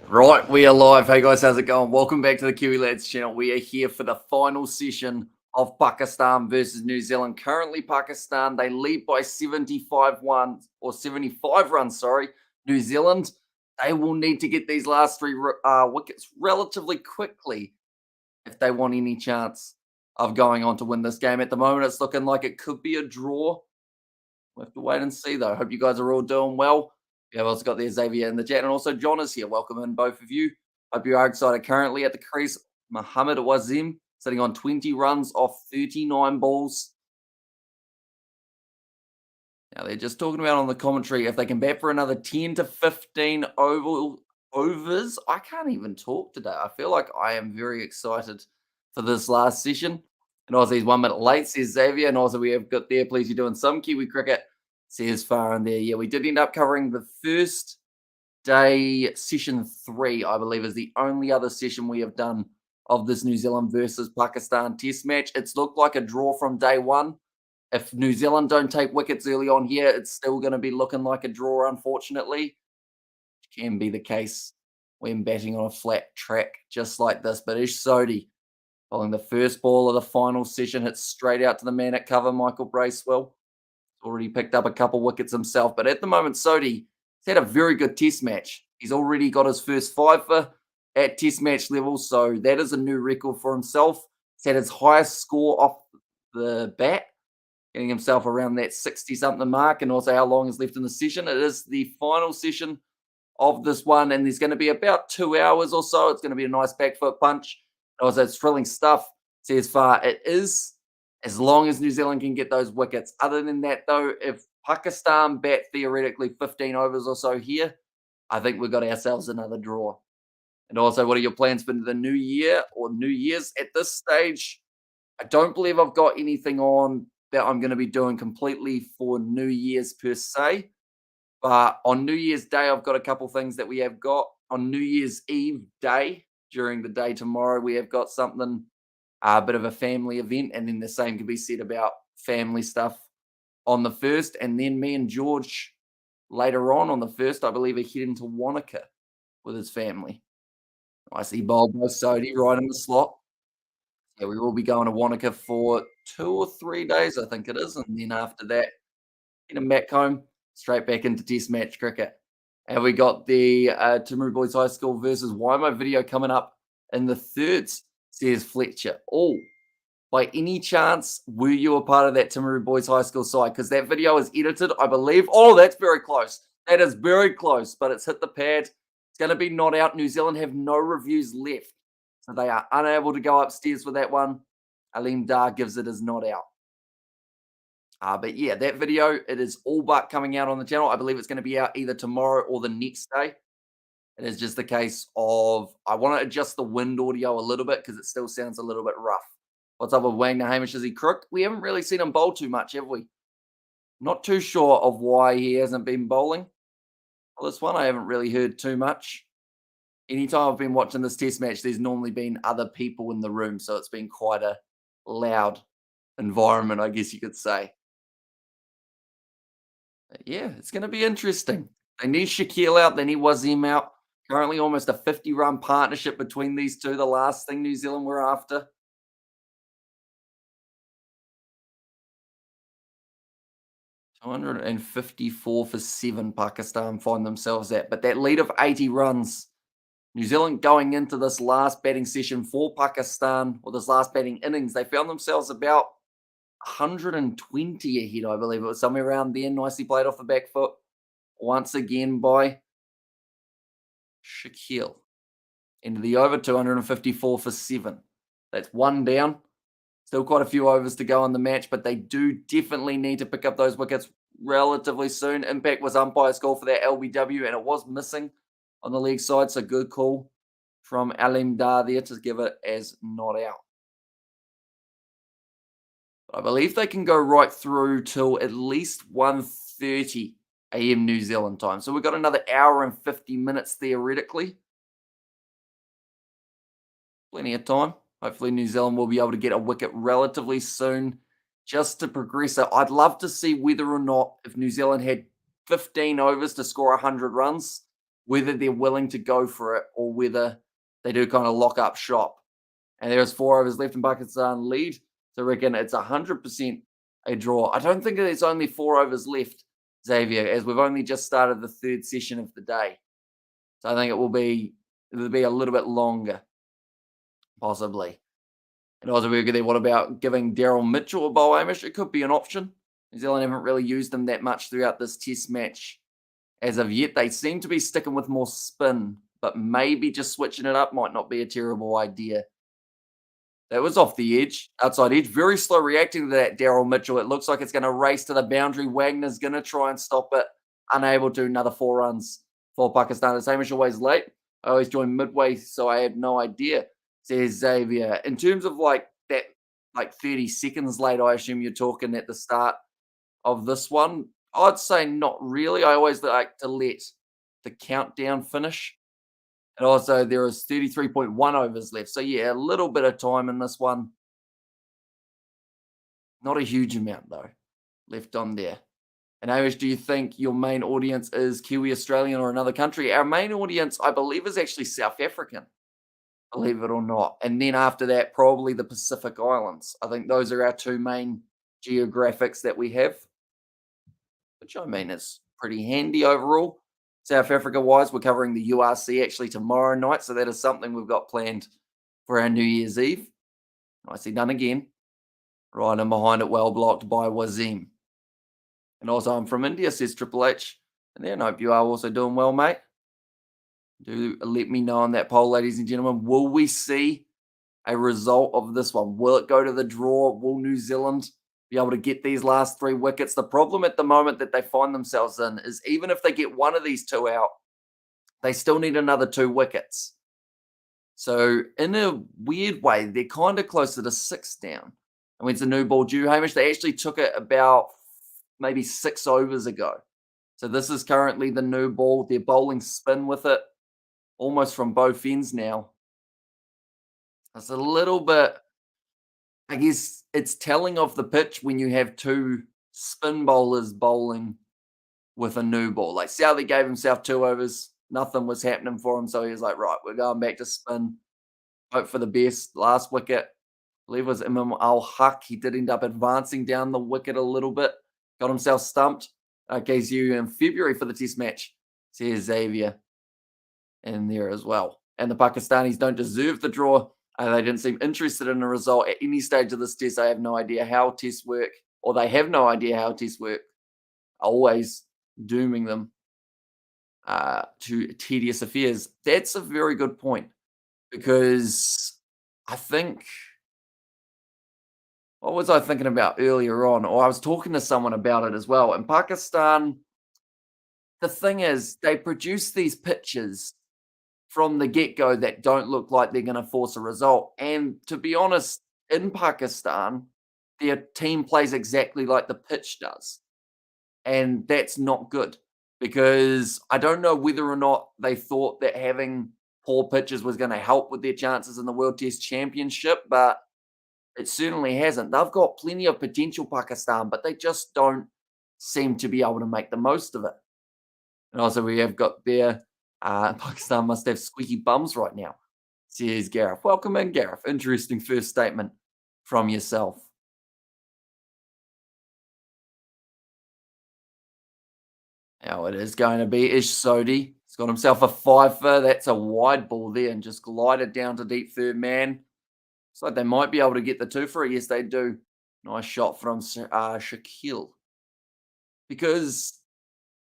Right, we are live. Hey guys, how's it going? Welcome back to the Kiwi Lads channel. We are here for the final session of Pakistan versus New Zealand. Currently, Pakistan, they lead by 75 runs, sorry. New Zealand, they will need to get these last three wickets relatively quickly if they want any chance of going on to win this game. At the moment, it's looking like it could be a draw. We'll have to wait and see, though. Hope you guys are all doing well. Yeah, I've also got the Xavier in the chat, and also John is here. Welcome in, both of you. Hope you are excited. Currently at the crease, Mohammed Wazim sitting on 20 runs off 39 balls. Now, they're just talking about on the commentary, if they can bat for another 10 to 15 overs. I can't even talk today. I feel like I am very excited for this last session. And also, he's 1 minute late, says Xavier. And also, we have got there, please, you're doing some Kiwi cricket, says Far in there. Yeah, we did end up covering the first day, session 3, I believe, is the only other session we have done of this New Zealand versus Pakistan test match. It's looked like a draw from day one. If New Zealand don't take wickets early on here, it's still going to be looking like a draw, unfortunately. Which can be the case when batting on a flat track just like this. But Ish Sodhi, following the first ball of the final session, hits straight out to the man at cover, Michael Bracewell. Already picked up a couple wickets himself. But at the moment, Sodhi has had a very good test match. He's already got his first fiver at test match level. So that is a new record for himself. He's had his highest score off the bat, getting himself around that 60-something mark, and also how long is left in the session. It is the final session of this one, and there's going to be about 2 hours or so. It's going to be a nice back foot punch. Also, it's thrilling stuff. See, as far it is, as long as New Zealand can get those wickets. Other than that, though, if Pakistan bat theoretically 15 overs or so here, I think we've got ourselves another draw. And also, what are your plans for the new year or New Year's at this stage? I don't believe I've got anything on that I'm going to be doing completely for New Year's per se. But on New Year's Day, I've got a couple things that we have got. On New Year's Eve day, during the day tomorrow, we have got something, a bit of a family event. And then the same can be said about family stuff on the 1st. And then me and George later on the 1st, I believe, are heading to Wanaka with his family. I see Bob Sodhi right in the slot. Yeah, we will be going to Wanaka for 2 or 3 days, I think it is. And then after that, getting back home, straight back into test match cricket. And we got the Timaru Boys High School versus Waimo video coming up in the 3rds, says Fletcher. Oh, by any chance, were you a part of that Timaru Boys High School side? Because that video is edited, I believe. Oh, that's very close. That is very close, but it's hit the pad. It's going to be not out. New Zealand have no reviews left, so they are unable to go upstairs with that one. Alim Dar gives it as not out. But yeah, that video, it is all but coming out on the channel. I believe it's going to be out either tomorrow or the next day. It is just the case of, I want to adjust the wind audio a little bit because it still sounds a little bit rough. What's up with Wagner Hamish? Is he crook? We haven't really seen him bowl too much, have we? Not too sure of why he hasn't been bowling. Well, this one I haven't really heard too much. Anytime I've been watching this test match, there's normally been other people in the room, so it's been quite a loud environment, I guess you could say. But yeah, it's going to be interesting. They need Shaquille out. They need Wazim out. Currently almost a 50-run partnership between these two. The last thing New Zealand were after. $254 for 7 Pakistan find themselves at. But that lead of 80 runs, New Zealand going into this last batting session for Pakistan, or this last batting innings, they found themselves about 120 ahead, I believe. It was somewhere around there. Nicely played off the back foot. Once again by Shaquille. Into the over, 254 for 7. That's 1 down. Still quite a few overs to go in the match, but they do definitely need to pick up those wickets relatively soon. Impact was umpire's call for that LBW, and it was missing on the leg side, so good call from Alim Dar there to give it as not out. I believe they can go right through till at least 1:30 a.m. New Zealand time. So we've got another hour and 50 minutes theoretically. Plenty of time. Hopefully New Zealand will be able to get a wicket relatively soon just to progress it. I'd love to see whether or not if New Zealand had 15 overs to score 100 runs, whether they're willing to go for it or whether they do kind of lock up shop. And there's 4 overs left in Pakistan lead. So I reckon it's 100% a draw. I don't think there's only 4 overs left, Xavier, as we've only just started the third session of the day. So I think it'll be a little bit longer, possibly. And also, what about giving Daryl Mitchell a bowl, Amish? It could be an option. New Zealand haven't really used him that much throughout this test match as of yet. They seem to be sticking with more spin, but maybe just switching it up might not be a terrible idea. That was off the edge, outside edge. Very slow reacting to that, Daryl Mitchell. It looks like it's going to race to the boundary. Wagner's going to try and stop it. Unable to. Another 4 runs for Pakistan. The same as always late. I always join midway, so I had no idea, says Xavier. In terms of like that, like 30 seconds late, I assume you're talking at the start of this one. I'd say not really. I always like to let the countdown finish. And also, there is 33.1 overs left. So, yeah, a little bit of time in this one. Not a huge amount, though, left on there. And, Hamish, do you think your main audience is Kiwi, Australian, or another country? Our main audience, I believe, is actually South African, believe it or not. And then after that, probably the Pacific Islands. I think those are our two main geographics that we have, which I mean is pretty handy overall. South Africa wise, we're covering the URC actually tomorrow night. So that is something we've got planned for our New Year's Eve. Nicely done again. Right in behind it, well blocked by Wazim. And also, I'm from India, says Triple H. And then I hope you are also doing well, mate. Do let me know on that poll, ladies and gentlemen. Will we see a result of this one? Will it go to the draw? Will New Zealand be able to get these last 3 wickets? The problem at the moment that they find themselves in is even if they get one of these 2 out, they still need another 2 wickets. So in a weird way, they're kind of closer to 6 down. And when it's a new ball due, Hamish, they actually took it about maybe 6 overs ago. So this is currently the new ball. They're bowling spin with it almost from both ends now. It's a little bit, I guess it's telling of the pitch when you have 2 spin bowlers bowling with a new ball. Like Southey gave himself 2 overs, nothing was happening for him. So he was like, right, we're going back to spin. Hope for the best. Last wicket, I believe it was Imam Al Haq. He did end up advancing down the wicket a little bit, got himself stumped. Case you in February for the test match, says Xavier in there as well. And the Pakistanis don't deserve the draw. They didn't seem interested in a result at any stage of this test. I have no idea how tests work, or they have no idea how tests work, always dooming them to tedious affairs. That's a very good point, because I think, what was I thinking about earlier on? Or I was talking to someone about it as well. In Pakistan, the thing is, they produce these pitches from the get-go that don't look like they're going to force a result. And to be honest, in Pakistan, their team plays exactly like the pitch does. And that's not good, because I don't know whether or not they thought that having poor pitches was going to help with their chances in the World Test Championship, but it certainly hasn't. They've got plenty of potential, Pakistan, but they just don't seem to be able to make the most of it. And also, we have got there, Pakistan must have squeaky bums right now, says Gareth. Welcome in, Gareth. Interesting first statement from yourself. Now it is going to be Ish Sodhi. He's got himself a fifer. That's a wide ball there and just glided down to deep third man. Looks like they might be able to get the 2 for it. Yes, they do. Nice shot from Shakil. Because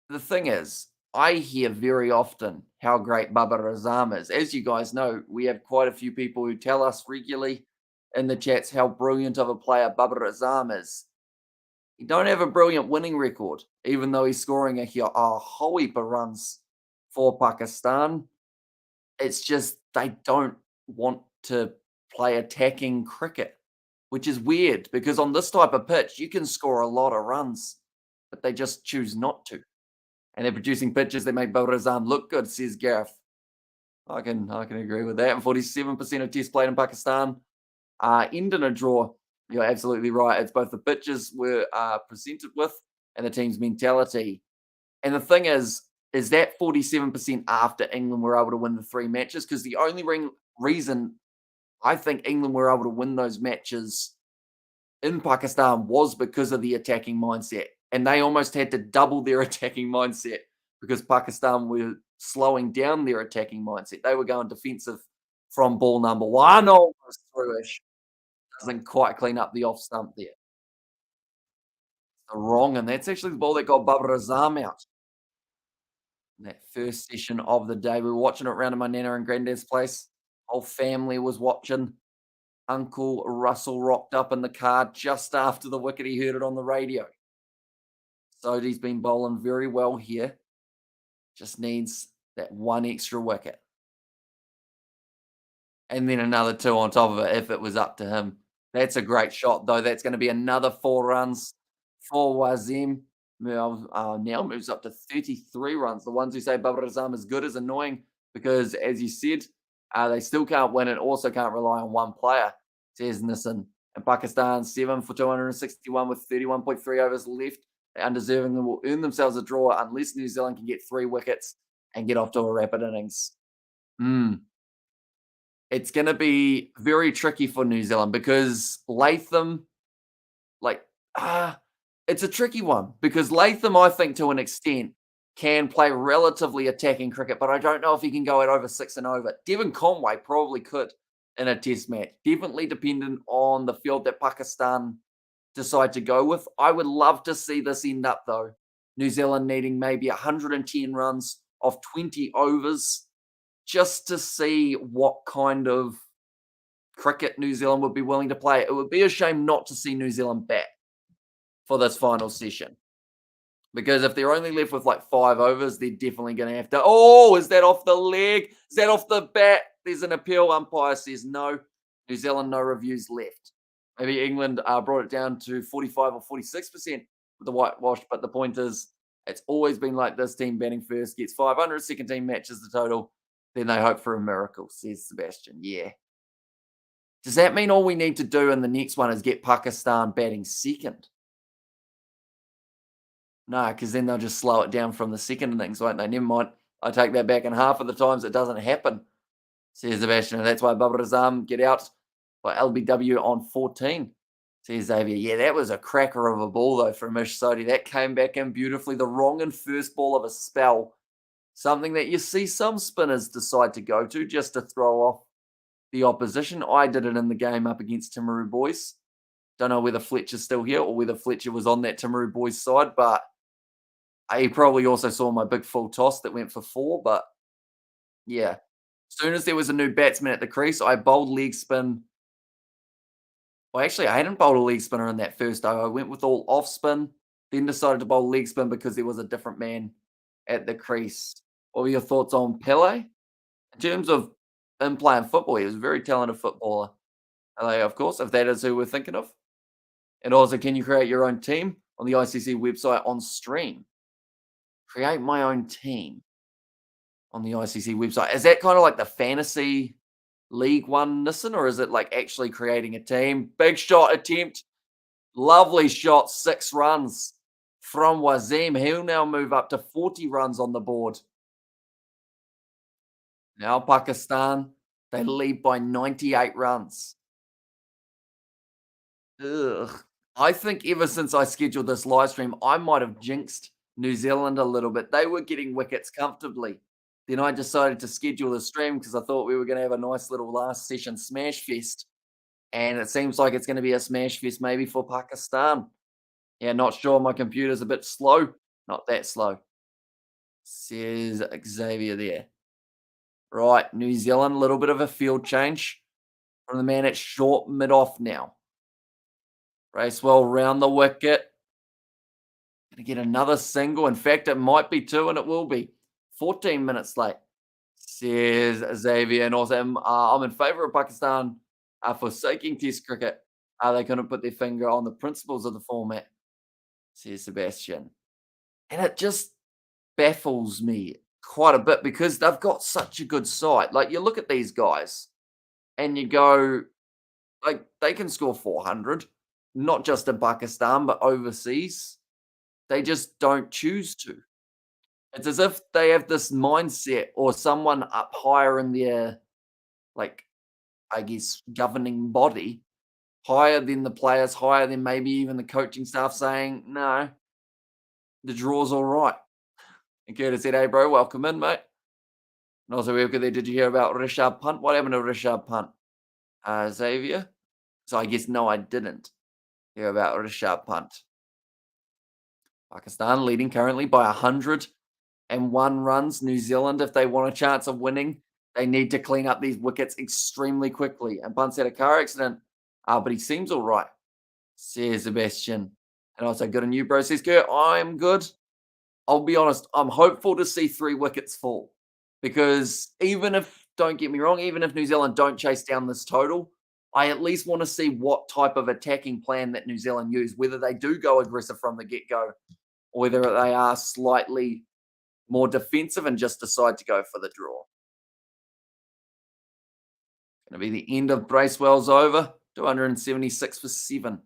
the thing is, I hear very often how great Babar Azam is. As you guys know, we have quite a few people who tell us regularly in the chats how brilliant of a player Babar Azam is. He don't have a brilliant winning record, even though he's scoring a whole heap of runs for Pakistan. It's just they don't want to play attacking cricket, which is weird, because on this type of pitch, you can score a lot of runs, but they just choose not to. And they're producing pitches that make Babar Azam look good, says Gareth. I can agree with that. And 47% of tests played in Pakistan end in a draw. You're absolutely right. It's both the pitches we're presented with and the team's mentality. And the thing is, is that 47% after England were able to win the 3 matches? Because the only reason I think England were able to win those matches in Pakistan was because of the attacking mindset. And they almost had to double their attacking mindset because Pakistan were slowing down their attacking mindset. They were going defensive from ball number one, almost through-ish. Doesn't quite clean up the off stump there. The wrong, and that's actually the ball that got Babar Azam out. In that first session of the day. We were watching it around at my nana and granddad's place. Whole family was watching. Uncle Russell rocked up in the car just after the wicket. He heard it on the radio. Sodhi's been bowling very well here. Just needs that one extra wicket. And then another 2 on top of it if it was up to him. That's a great shot, though. That's going to be another 4 runs for Wazim. Now moves up to 33 runs. The ones who say Babar Azam is good is annoying because, as you said, they still can't win and also can't rely on one player, says Nissan. And Pakistan, 7 for 261 with 31.3 overs left. They undeservingly will earn themselves a draw unless New Zealand can get 3 wickets and get off to a rapid innings. It's going to be very tricky for New Zealand because Latham, like, it's a tricky one because Latham, I think, to an extent, can play relatively attacking cricket, but I don't know if he can go at over 6 and over. Devon Conway probably could in a test match. Definitely dependent on the field that Pakistan decide to go with. I would love to see this end up, though. New Zealand needing maybe 110 runs off 20 overs just to see what kind of cricket New Zealand would be willing to play. It would be a shame not to see New Zealand bat for this final session. Because if they're only left with like 5 overs, they're definitely going to have to. Oh, is that off the leg? Is that off the bat? There's an appeal. Umpire says no. New Zealand, no reviews left. Maybe England brought it down to 45 or 46% with the whitewash. But the point is, it's always been like this team batting first gets 500, second team matches the total. Then they hope for a miracle, says Sebastian. Yeah. Does that mean all we need to do in the next one is get Pakistan batting second? No, because then they'll just slow it down from the second innings, won't they? Never mind. I take that back. And half of the times it doesn't happen, says Sebastian. And that's why Babar Azam get out by LBW on 14, says Xavier. Yeah, that was a cracker of a ball, though, from Ish Sodhi. That came back in beautifully. The wrong and first ball of a spell. Something that you see some spinners decide to go to just to throw off the opposition. I did it in the game up against Timaru Boys. Don't know whether Fletcher's still here or whether Fletcher was on that Timaru Boys side, but he probably also saw my big full toss that went for 4. But yeah, as soon as there was a new batsman at the crease, I bowled leg spin. Well, actually, I hadn't bowled a leg spinner in that first over. I went with all off spin, then decided to bowl leg spin because there was a different man at the crease. What were your thoughts on Pele? In terms of him playing football, he was a very talented footballer. Pele, of course, if that is who we're thinking of. And also, can you create your own team on the ICC website on stream? Create my own team on the ICC website. Is that kind of like the fantasy League One Nissan, or is it like actually creating a team? Big shot attempt. Lovely shot. 6 runs from Wazim. He'll now move up to 40 runs on the board. Now Pakistan, they lead by 98 runs. Ugh. I think ever since I scheduled this live stream, I might have jinxed New Zealand a little bit. They were getting wickets comfortably. Then I decided to schedule the stream because I thought we were going to have a nice little last session smash fest. And it seems like it's going to be a smash fest maybe for Pakistan. Yeah, not sure. My computer's a bit slow. Not that slow, says Xavier there. Right, New Zealand, a little bit of a field change from the man at short mid-off now. Racewell round the wicket. Going to get another single. In fact, it might be 2, and it will be. 14 minutes late, says Xavier. And also, I'm in favour of Pakistan forsaking Test cricket. They couldn't put their finger on the principles of the format, says Sebastian. And it just baffles me quite a bit because they've got such a good side. Like, you look at these guys and you go, like, they can score 400, not just in Pakistan, but overseas. They just don't choose to. It's as if they have this mindset or someone up higher in their, like, I guess, governing body, higher than the players, higher than maybe even the coaching staff saying, "No, the draw's all right." And Curtis said, "Hey, bro, welcome in, mate." And also, we there, did you hear about Rishabh Pant? What happened to Rishabh Pant? Xavier? So I guess no, I didn't hear about Rishabh Pant. Pakistan leading currently by 101 runs. New Zealand, if they want a chance of winning, they need to clean up these wickets extremely quickly. And Pant's had a car accident, but he seems all right, says Sebastian. And also, good on you, bro, says Kurt. I'm good. I'll be honest, I'm hopeful to see 3 wickets fall because even if, don't get me wrong, even if New Zealand don't chase down this total, I at least want to see what type of attacking plan that New Zealand use, whether they do go aggressive from the get go or whether they are slightly more defensive and just decide to go for the draw. Going to be the end of Bracewell's over, 276 for 7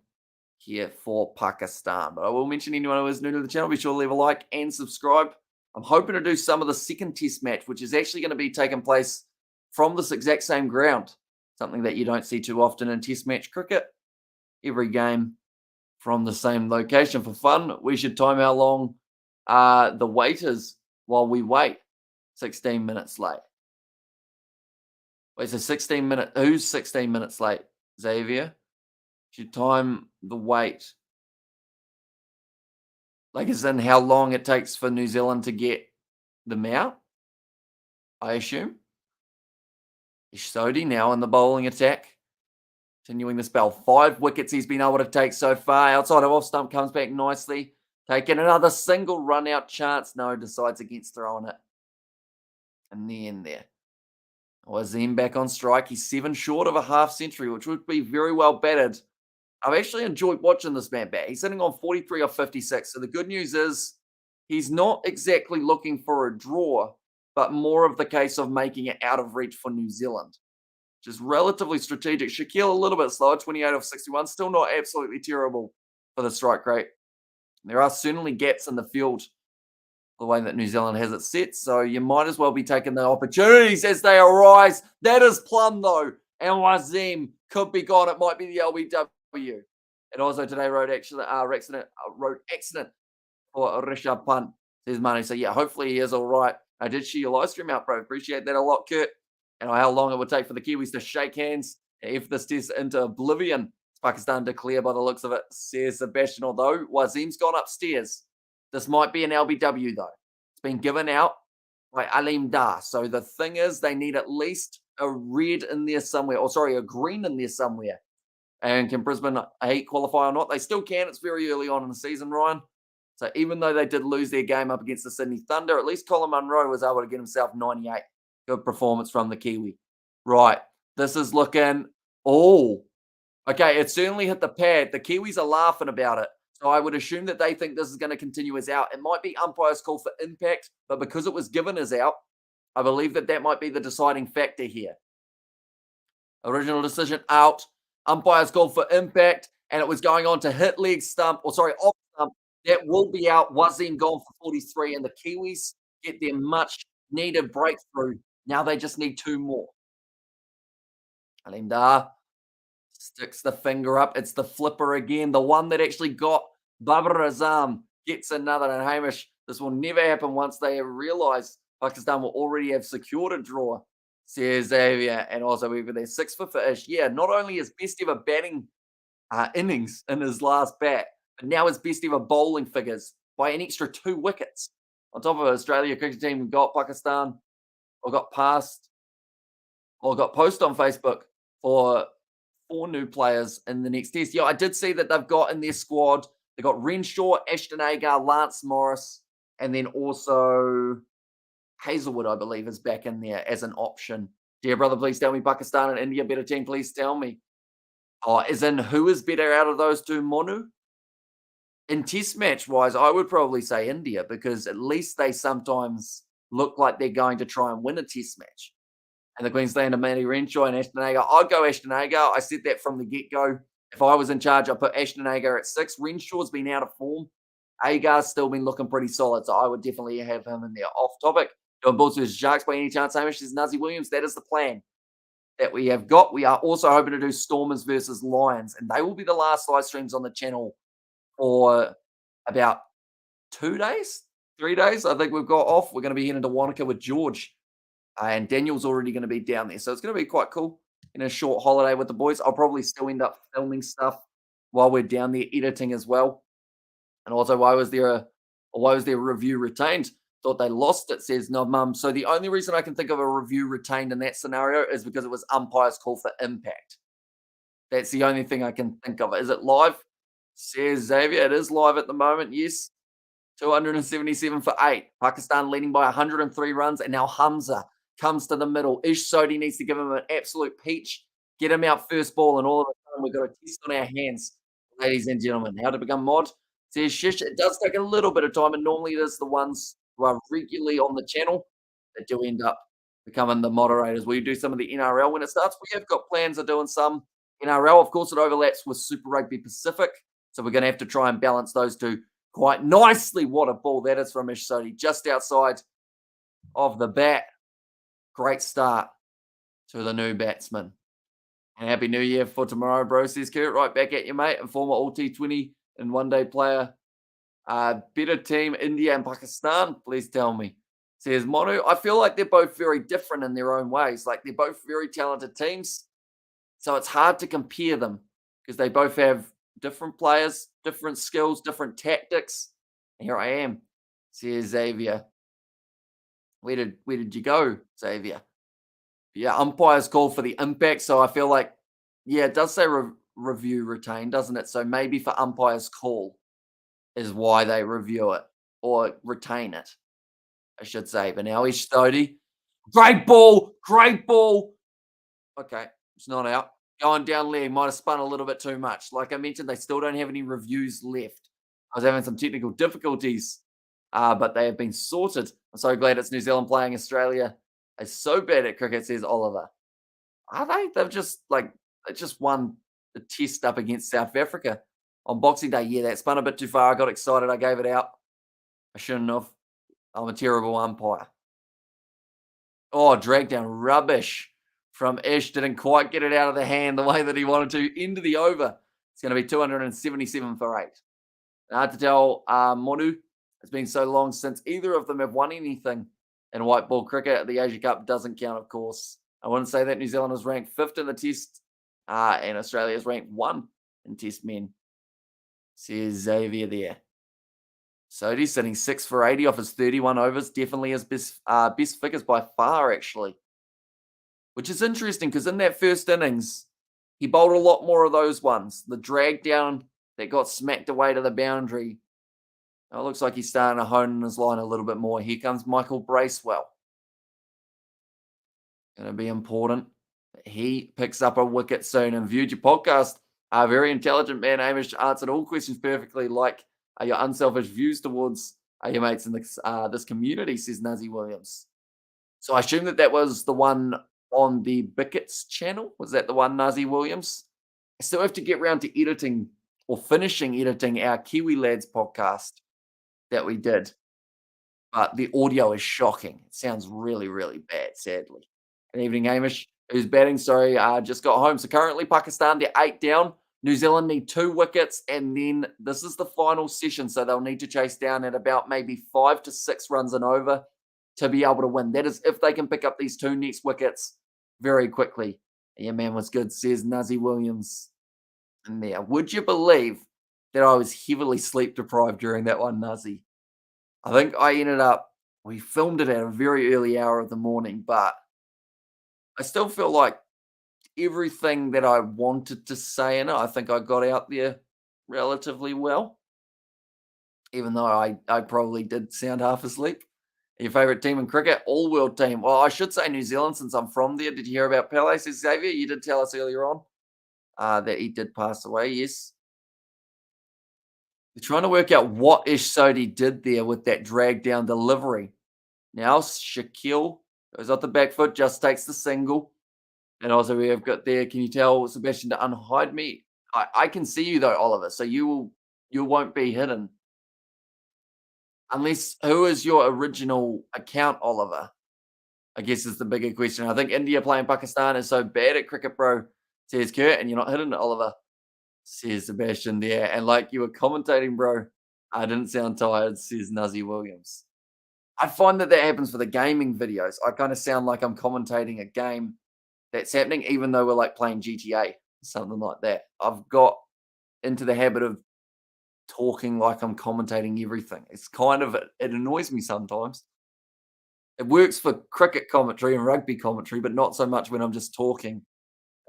here for Pakistan. But I will mention anyone who is new to the channel, be sure to leave a like and subscribe. I'm hoping to do some of the second test match, which is actually going to be taking place from this exact same ground. Something that you don't see too often in test match cricket. Every game from the same location for fun. We should time how long the wait is while we wait. 16 minutes late. Wait, so 16 minutes. Who's 16 minutes late? Xavier? Should time the wait. Like, as in how long it takes for New Zealand to get them out, I assume. Ish Sodhi now in the bowling attack. Continuing the spell. 5 wickets he's been able to take so far. Outside of off stump, comes back nicely. Taking another single run out chance. No, decides against throwing it. In the end there. Wazim back on strike. He's 7 short of a half century, which would be very well batted. I've actually enjoyed watching this man bat. He's sitting on 43 or 56. So the good news is he's not exactly looking for a draw, but more of the case of making it out of reach for New Zealand, which is relatively strategic. Shaquille a little bit slower, 28 of 61. Still not absolutely terrible for the strike rate. There are certainly gaps in the field the way that New Zealand has it set. So you might as well be taking the opportunities as they arise. That is plum, though. And Wazim could be gone. It might be the LBW. And also today, road accident for Rishabh Pant, says Manu. So yeah, hopefully he is all right. I did share your live stream out, bro. Appreciate that a lot, Kurt. And how long it would take for the Kiwis to shake hands if this test into oblivion. Pakistan declare by the looks of it, says Sebastian. Although Wazim's gone upstairs. This might be an LBW, though. It's been given out by Alim Dar. So the thing is, they need at least a red in there somewhere. Or sorry, a green in there somewhere. And can Brisbane qualify or not? They still can. It's very early on in the season, Ryan. So even though they did lose their game up against the Sydney Thunder, at least Colin Munro was able to get himself 98. Good performance from the Kiwi. Right. This is looking... Oh. Okay, it certainly hit the pad. The Kiwis are laughing about it. So I would assume that they think this is going to continue as out. It might be umpire's call for impact, but because it was given as out, I believe that that might be the deciding factor here. Original decision out. Umpire's call for impact, and it was going on to hit leg stump, or sorry, off stump. That will be out. Wazim gone for 43, and the Kiwis get their much needed breakthrough. Now they just need 2 more. Alimdar sticks the finger up. It's the flipper again. The one that actually got Babar Azam gets another. And Hamish, this will never happen once they have realized Pakistan will already have secured a draw, says Xavier. And also we've got their 6 for Ish. Yeah, not only his best ever batting innings in his last bat, but now his best ever bowling figures by an extra 2 wickets. On top of it, Australia cricket team got Pakistan or got passed or got posted on Facebook for 4 new players in the next test. Yeah, I did see that they've got in their squad, they got Renshaw, Ashton Agar, Lance Morris, and then also Hazelwood, I believe, is back in there as an option. Dear brother, please tell me Pakistan and India better team. Please tell me. Oh, as in who is better out of those 2, Monu? In test match wise, I would probably say India because at least they sometimes look like they're going to try and win a test match. And the Queenslander, Matty Renshaw and Ashton Agar. I'd go Ashton Agar. I said that from the get-go. If I was in charge, I'd put Ashton Agar at 6. Renshaw's been out of form. Agar's still been looking pretty solid, so I would definitely have him in there. Off topic, doing Bulls versus Sharks by any chance, Hamish? Is Nazi Williams? That is the plan that we have got. We are also hoping to do Stormers versus Lions, and they will be the last live streams on the channel for about 2 days, 3 days. I think we've got off. We're going to be heading to Wanaka with George, and Daniel's already going to be down there, so it's going to be quite cool. In a short holiday with the boys, I'll probably still end up filming stuff while we're down there, editing as well. And also, why was their review retained? Thought they lost it, says no mum. So the only reason I can think of a review retained in that scenario is because it was umpire's call for impact. That's the only thing I can think of. Is it live? Says Xavier. It is live at the moment, yes. 277 for 8. Pakistan leading by 103 runs. And now Hamza comes to the middle. Ish Sodi needs to give him an absolute peach. Get him out first ball. And all of a sudden, we've got a test on our hands, ladies and gentlemen. How to become mod? Says Shish. It does take a little bit of time. And normally it is the ones who are regularly on the channel that do end up becoming the moderators. Will you do some of the NRL when it starts? We have got plans of doing some NRL. Of course, it overlaps with Super Rugby Pacific. So we're going to have to try and balance those two quite nicely. What a ball that is from Ish Sodi, just outside of the bat. Great start to the new batsman. And happy new year for tomorrow, bro, says Kurt. Right back at you, mate. And former all T20 and one-day player. Better team, India and Pakistan. Please tell me. Says Monu. I feel like they're both very different in their own ways. Like they're both very talented teams. So it's hard to compare them because they both have different players, different skills, different tactics. Here I am, says Xavier. Where did you go, Xavier? Yeah, umpires call for the impact. So I feel like, yeah, it does say review retained, doesn't it? So maybe for umpires call is why they review it or retain it, I should say. But now he's Stody. Great ball. Great ball. Okay, it's not out. Going down leg, might have spun a little bit too much. Like I mentioned, they still don't have any reviews left. I was having some technical difficulties, but they have been sorted. I'm so glad it's New Zealand playing Australia. They're so bad at cricket, says Oliver. Are they? They just won the test up against South Africa on Boxing Day. Yeah, that spun a bit too far. I got excited. I gave it out. I shouldn't have. I'm a terrible umpire. Oh, drag down rubbish from Ish. Didn't quite get it out of the hand the way that he wanted to. Into the over. It's going to be 277 for 8. Hard to tell, Monu. It's been so long since either of them have won anything in white ball cricket. The Asia Cup doesn't count, of course. I wouldn't say that New Zealand is ranked 5th in the test, and Australia is ranked 1 in test men. Says Xavier there. Sodi's sitting 6 for 80 off his 31 overs. Definitely his best figures by far, actually. Which is interesting because in that first innings, he bowled a lot more of those ones. The drag down that got smacked away to the boundary. It looks like he's starting to hone in his line a little bit more. Here comes Michael Bracewell. Going to be important. He picks up a wicket soon. And viewed your podcast. A very intelligent man, Amish, answered all questions perfectly, like your unselfish views towards your mates in this community, says Nazi Williams. So I assume that was the one on the Bickets channel. Was that the one, Nazi Williams? I still have to get around to editing or finishing editing our Kiwi Lads podcast that we did. But the audio is shocking. It sounds really, really bad, sadly. Good evening, Hamish. Who's batting? Sorry, just got home. So currently Pakistan, they're 8 down. New Zealand need 2 wickets, and then this is the final session, so they'll need to chase down at about maybe 5 to 6 runs and over to be able to win. That is if they can pick up these 2 next wickets very quickly. Yeah, man was good, says Nazi Williams. And there, would you believe that I was heavily sleep deprived during that one, Nazi? I think we filmed it at a very early hour of the morning, but I still feel like everything that I wanted to say in it, I think I got out there relatively well, even though I probably did sound half asleep. Your favourite team in cricket? All-world team. Well, I should say New Zealand since I'm from there. Did you hear about Pele, says Xavier? You did tell us earlier on that he did pass away, yes. We're trying to work out what Ish Sodi did there with that drag down delivery. Now Shaquille goes off the back foot, just takes the single. And also we have got there, can you tell Sebastian to unhide me? I can see you though, Oliver, so you won't be hidden. Unless who is your original account, Oliver? I guess is the bigger question. I think India playing Pakistan is so bad at cricket, bro, says Kurt, and you're not hitting it, Oliver, says Sebastian there. And like you were commentating, bro, I didn't sound tired, says Nuzzy Williams. I find that happens for the gaming videos. I kind of sound like I'm commentating a game that's happening, even though we're like playing GTA, something like that. I've got into the habit of talking like I'm commentating everything. It's kind of it annoys me sometimes. It works for cricket commentary and rugby commentary, but not so much when I'm just talking.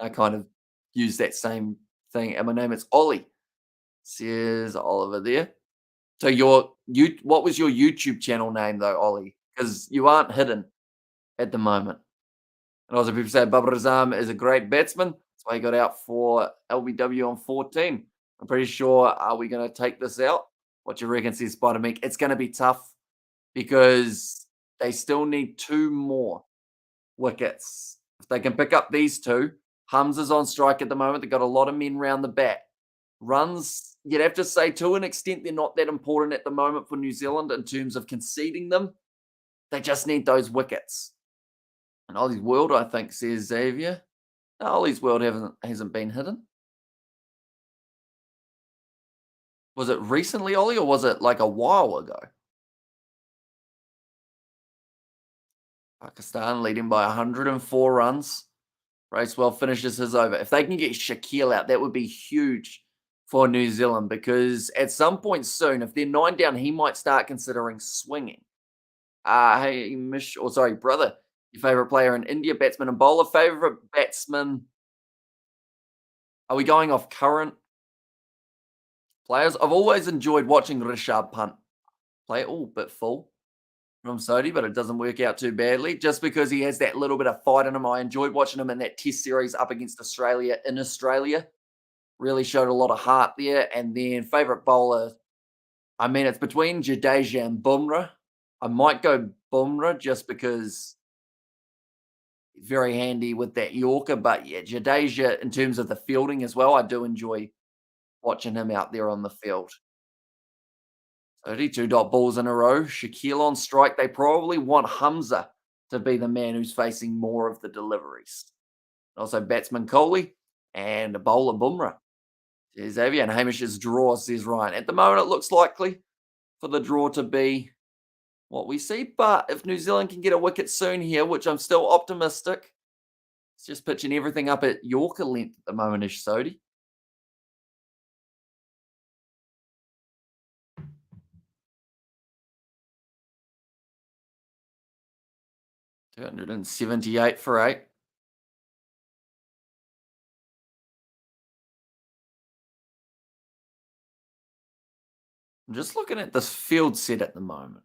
I kind of use that same thing. And my name is Ollie, says Oliver there. So what was your YouTube channel name though, Ollie? Because you aren't hidden at the moment. And also people say Babar Azam is a great batsman. That's why he got out for LBW on 14. I'm pretty sure, are we going to take this out? What you reckon, says Spider Meek? It's going to be tough because they still need two more wickets. If they can pick up these two, Hamza's on strike at the moment. They've got a lot of men round the bat. Runs, you'd have to say to an extent, they're not that important at the moment for New Zealand in terms of conceding them. They just need those wickets. And Ollie's World, I think, says Xavier. No, Ollie's World hasn't been hidden. Was it recently, Ollie, or was it like a while ago? Pakistan leading by 104 runs. Racewell finishes his over. If they can get Shaquille out, that would be huge for New Zealand because at some point soon, if they're 9 down, he might start considering swinging. Hey, brother, your favorite player in India, batsman and bowler. Favorite batsman? Are we going off current players? I've always enjoyed watching Rishabh Pant play. Oh, bit full from Sodhi, but it doesn't work out too badly just because he has that little bit of fight in him. I enjoyed watching him in that test series up against Australia in Australia. Really showed a lot of heart there. And then favorite bowler, I mean, it's between Jadeja and Bumrah. I might go Bumrah just because very handy with that Yorker. But yeah, Jadeja, in terms of the fielding as well, I do enjoy watching him out there on the field. 32 dot balls in a row. Shaquille on strike. They probably want Hamza to be the man who's facing more of the deliveries. Also, batsman Kohli and a bowler Bumrah. Says Xavier, and Hamish's draw, says Ryan. At the moment, it looks likely for the draw to be what we see. But if New Zealand can get a wicket soon here, which I'm still optimistic, it's just pitching everything up at Yorker length at the moment, Ish Sodhi. 278 for 8. I'm just looking at this field set at the moment.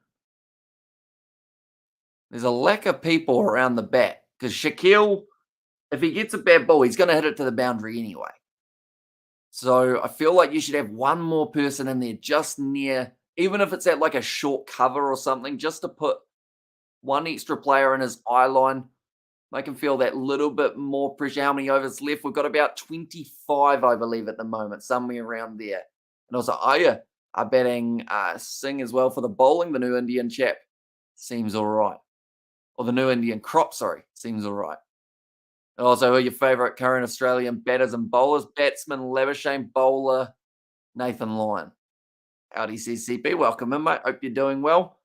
There's a lack of people around the bat because Shaquille, if he gets a bad ball, he's going to hit it to the boundary anyway. So I feel like you should have one more person in there just near, even if it's at like a short cover or something, just to put one extra player in his eye line. Make him feel that little bit more pressure. How many overs left? We've got about 25, I believe, at the moment, somewhere around there. And also, Aya are batting Singh as well for the bowling. The new Indian chap seems all right. Or the new Indian crop, sorry, seems all right. And also, who are your favourite current Australian batters and bowlers? Batsman Labuschagne, bowler Nathan Lyon. Howdy, CCP. Welcome in, mate. Hope you're doing well.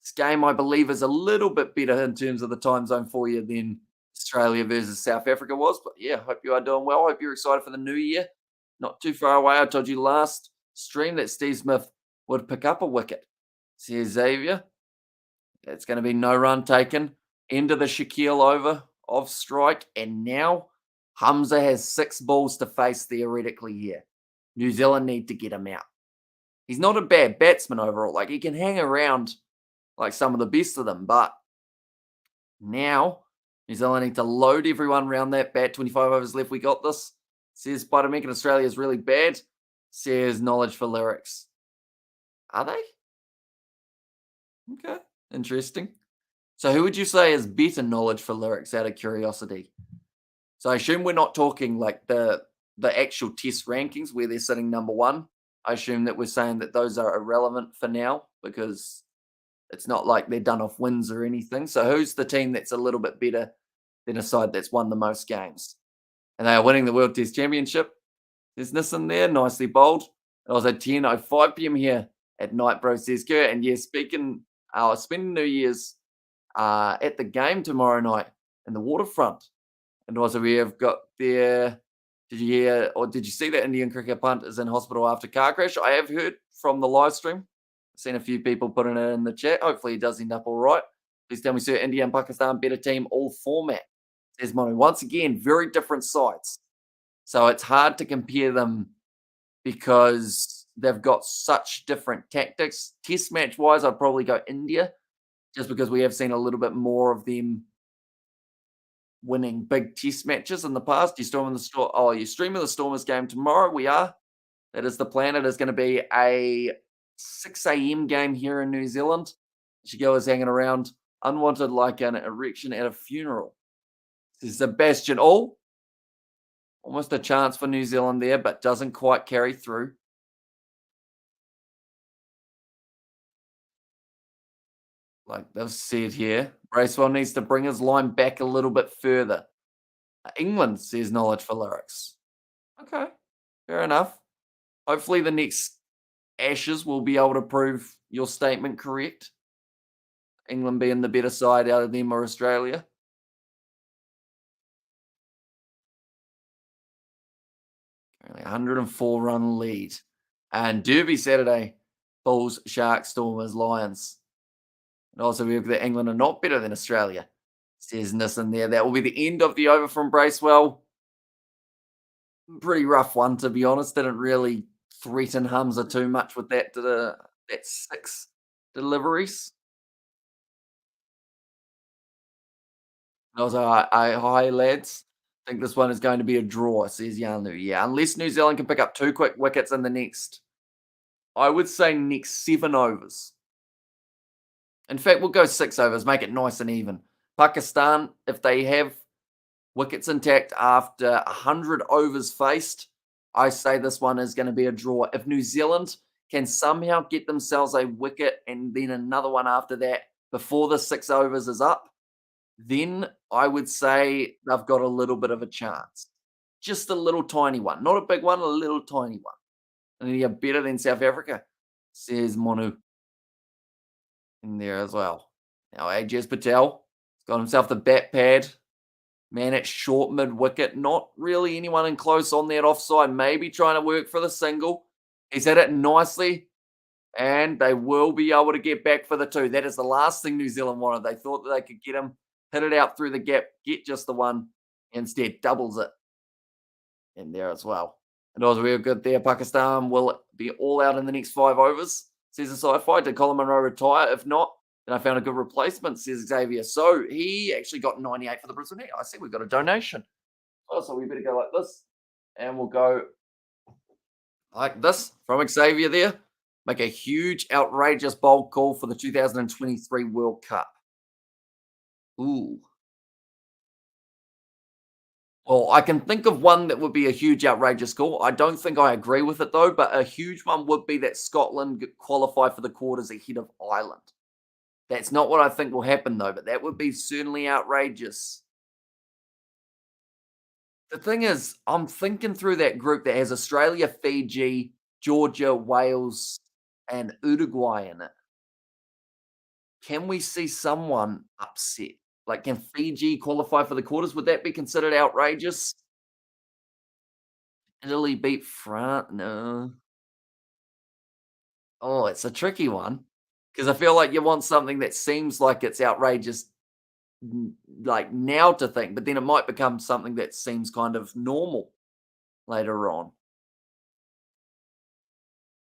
This game, I believe, is a little bit better in terms of the time zone for you than Australia versus South Africa was. But yeah, hope you are doing well. Hope you're excited for the new year. Not too far away. I told you last stream that Steve Smith would pick up a wicket. Says Xavier. It's going to be no run taken. End of the Shaquille over off strike. And now Hamza has 6 balls to face theoretically here. New Zealand need to get him out. He's not a bad batsman overall. Like, he can hang around like some of the best of them. But now New Zealand need to load everyone around that bat. 25 overs left. We got this. Says Spider-Man in Australia is really bad. Says Knowledge for Lyrics. Are they? Okay. Interesting. So who would you say is better Knowledge for Lyrics out of curiosity? So I assume we're not talking like the actual test rankings where they're sitting number 1. I assume that we're saying that those are irrelevant for now because It's not like they're done off wins or anything. So who's the team that's a little bit better than a side that's won the most games? And they are winning the World Test Championship. There's Nissan there, nicely bowled. It was at 10:05 p.m. here at night, bro, says Kurt. And yeah, spending New Year's at the game tomorrow night in the waterfront. And also we have got there. Did you hear or did you see that Indian cricket punt is in hospital after car crash? I have heard from the live stream. Seen a few people putting it in the chat. Hopefully he does end up all right. Please tell me, sir, India and Pakistan better team all format. Says Monu. Once again, very different sides. So it's hard to compare them because they've got such different tactics. Test match wise, I'd probably go India just because we have seen a little bit more of them winning big test matches in the past. You storming the storm? Oh, you streaming the Stormers game tomorrow? We are. That is the plan. It is going to be a 6 a.m. game here in New Zealand. Shigeru is hanging around, unwanted like an erection at a funeral. This is Sebastian. Oh, almost a chance for New Zealand there, but doesn't quite carry through. Like they've said here, Bracewell needs to bring his line back a little bit further. England says knowledge for lyrics. Okay, fair enough. Hopefully the next Ashes will be able to prove your statement correct. England being the better side out of them or Australia. Currently 104 run lead. And Derby Saturday, Bulls, Sharks, Stormers, Lions. And also we have that England are not better than Australia. Says Nissan there. That will be the end of the over from Bracewell. Pretty rough one, to be honest. Didn't really threaten Hamza too much with that that 6 deliveries. I was like, hi lads. I think this one is going to be a draw, says Yanu. Yeah, unless New Zealand can pick up 2 quick wickets in the next, I would say next 7 overs. In fact, we'll go 6 overs, make it nice and even. Pakistan, if they have wickets intact after 100 overs faced, I say this one is going to be a draw. If New Zealand can somehow get themselves a wicket and then another one after that before the 6 overs is up, then I would say they've got a little bit of a chance. Just a little tiny one. Not a big one, a little tiny one. And you're better than South Africa, says Monu in there as well. Now, Ajaz Patel has got himself the bat pad. Man, it's short mid wicket. Not really anyone in close on that offside. Maybe trying to work for the single. He's hit it nicely. And they will be able to get back for the 2. That is the last thing New Zealand wanted. They thought that they could get him, hit it out through the gap, get just the 1. Instead, doubles it in there as well. And also real good there. Pakistan will be all out in the next 5 overs. Says the sci-fi. Did Colin Munro retire? If not, then I found a good replacement, says Xavier. So he actually got 98 for the Brisbane Heat. I see we've got a donation. Oh, so we better go like this. And we'll go like this from Xavier there. Make a huge, outrageous bold call for the 2023 World Cup. Ooh. Well, I can think of one that would be a huge, outrageous call. I don't think I agree with it, though, but a huge one would be that Scotland qualify for the quarters ahead of Ireland. That's not what I think will happen, though, but that would be certainly outrageous. The thing is, I'm thinking through that group that has Australia, Fiji, Georgia, Wales, and Uruguay in it. Can we see someone upset? Like, can Fiji qualify for the quarters? Would that be considered outrageous? Italy beat France? No. Oh, it's a tricky one because I feel like you want something that seems like it's outrageous, like now to think, but then it might become something that seems kind of normal later on.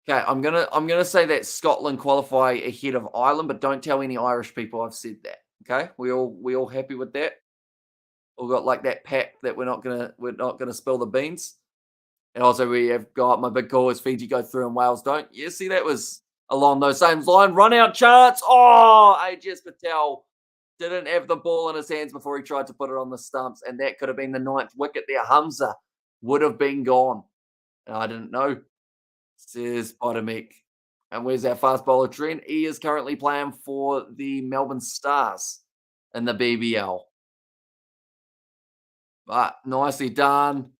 Okay, I'm gonna say that Scotland qualify ahead of Ireland, but don't tell any Irish people I've said that. Okay, we all happy with that? We got like that pact that we're not gonna spill the beans. And also we have got my big call is Fiji go through and Wales don't. Yeah, see that was along those same line. Run out chance. Oh, Ajaz Patel didn't have the ball in his hands before he tried to put it on the stumps, and that could have been the 9th wicket there. Hamza would have been gone. And I didn't know. Says Potomic. And where's our fast bowler Trent? He is currently playing for the Melbourne Stars in the BBL. But nicely done.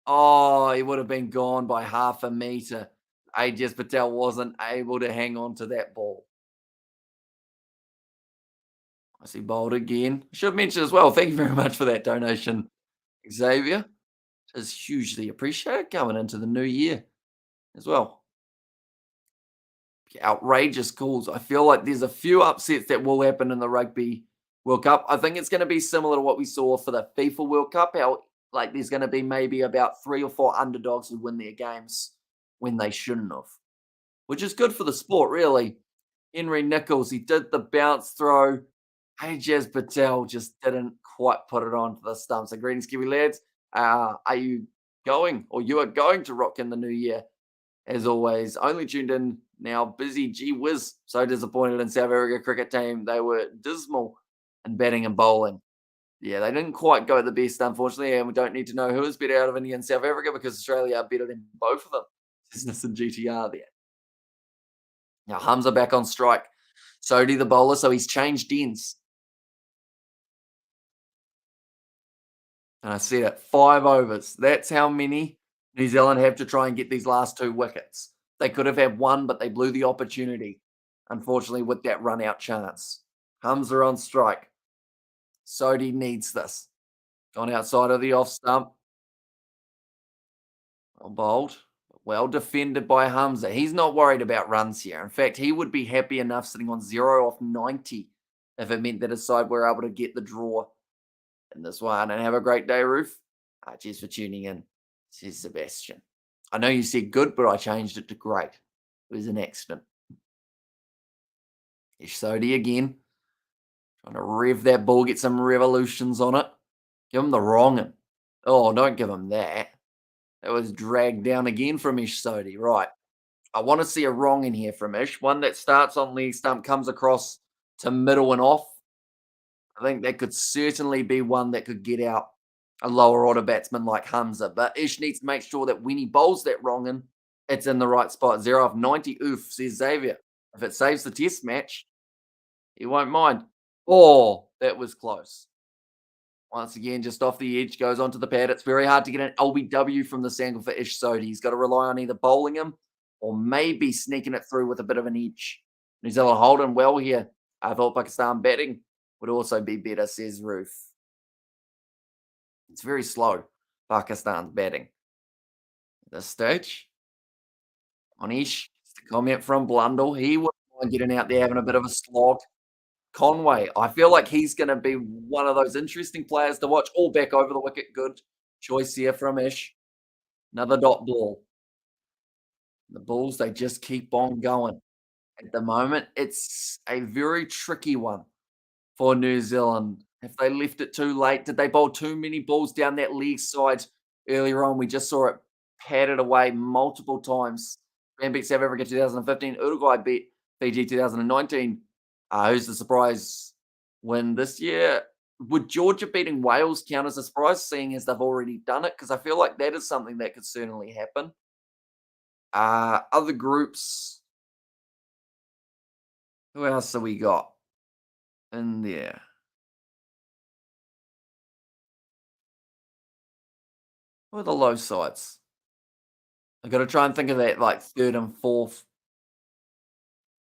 Oh, he would have been gone by half a meter. Ajaz Patel wasn't able to hang on to that ball. I see bowled again. Should mention as well, thank you very much for that donation, Xavier. It's hugely appreciated coming into the new year as well. Outrageous calls. I feel like there's a few upsets that will happen in the Rugby World Cup. I think it's going to be similar to what we saw for the FIFA World Cup. How like there's going to be maybe about 3 or 4 underdogs who win their games when they shouldn't have, which is good for the sport, really. Henry Nichols, he did the bounce throw. Ajaz Patel just didn't quite put it on for the stump. So greetings, Kiwi lads. Are you going or you are going to rock in the new year? As always, only tuned in now, busy, gee whiz. So disappointed in South Africa cricket team. They were dismal in batting and bowling. Yeah, they didn't quite go the best, unfortunately, and we don't need to know who is better out of India and South Africa because Australia are better than both of them. Business and GTR there. Now Hamza back on strike. Sodhi the bowler, so he's changed ends. And I said it, 5 overs. That's how many New Zealand have to try and get these last 2 wickets. They could have had 1, but they blew the opportunity, unfortunately, with that run out chance. Hamza on strike. Sodhi needs this. Gone outside of the off stump. Well bowled. Well defended by Hamza. He's not worried about runs here. In fact, he would be happy enough sitting on 0 off 90 if it meant that his side were able to get the draw in this one. And have a great day, Ruth. Cheers for tuning in, says Sebastian. I know you said good, but I changed it to great. It was an accident. Ish Sodhi again. Trying to rev that ball, get some revolutions on it. Give him the wrong one. Oh, don't give him that. That was dragged down again from Ish Sodhi. Right. I want to see a wrong in here from Ish. One that starts on leg stump, comes across to middle and off. I think that could certainly be one that could get out a lower order batsman like Hamza. But Ish needs to make sure that when he bowls that wrong in, it's in the right spot. 0 off 90. Oof, says Xavier. If it saves the test match, he won't mind. Oh, that was close. Once again, just off the edge, goes onto the pad. It's very hard to get an LBW from this angle for Ish Sodhi. He's got to rely on either bowling him or maybe sneaking it through with a bit of an edge. New Zealand holding well here. I thought Pakistan batting would also be better, says Ruth. It's very slow, Pakistan's batting. At this stage, Onish, it's the comment from Blundell. He wouldn't mind getting out there having a bit of a slog. Conway, I feel like he's going to be one of those interesting players to watch. All back over the wicket. Good choice here from Ish. Another dot ball. The Bulls, they just keep on going. At the moment, it's a very tricky one for New Zealand. If they left it too late, did they bowl too many balls down that leg side earlier on? We just saw it padded away multiple times. Japan beat South Africa 2015. Uruguay beat Fiji 2019. Who's the surprise win this year? Would Georgia beating Wales count as a surprise, seeing as they've already done it? Because I feel like that is something that could certainly happen. Other groups. Who else have we got in there? Who are the low sides? I got to try and think of that like 3rd and 4th.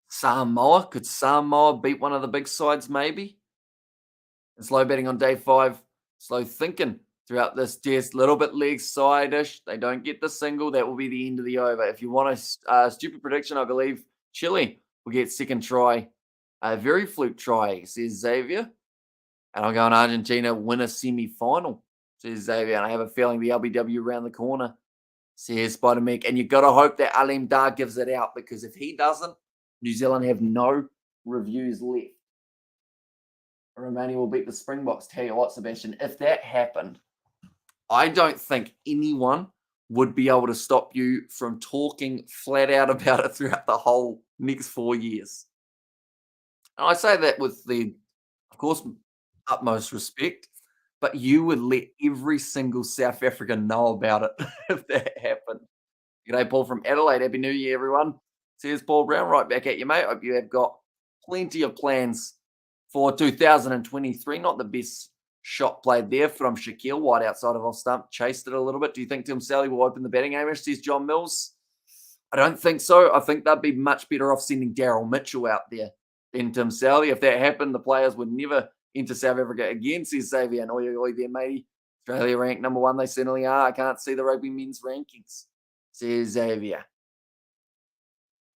Samoa. Could Samoa beat one of the big sides maybe? And slow betting on day 5. Slow thinking throughout this test. Little bit leg side-ish. They don't get the single. That will be the end of the over. If you want a stupid prediction, I believe Chile will get second try. A very fluke try, says Xavier. And I'm going Argentina win a semi-final, says Xavier. And I have a feeling the LBW around the corner, says Spider-Mick. And you've got to hope that Alim Dar gives it out, because if he doesn't, New Zealand have no reviews left. Romania will beat the Springboks. Tell you what, Sebastian, if that happened, I don't think anyone would be able to stop you from talking flat out about it throughout the whole next 4 years. And I say that with the, of course, utmost respect, but you would let every single South African know about it if that happened. G'day, Paul from Adelaide. Happy New Year, everyone. Says Paul Brown, right back at you, mate. Hope you have got plenty of plans for 2023. Not the best shot played there from Shaquille, wide outside of off stump. Chased it a little bit. Do you think Tim Sally will open the batting aim? Says John Mills. I don't think so. I think they'd be much better off sending Daryl Mitchell out there than Tim Sally. If that happened, the players would never enter South Africa again, says Xavier. And oi there, matey. Australia ranked number one. They certainly are. I can't see the rugby men's rankings, says Xavier.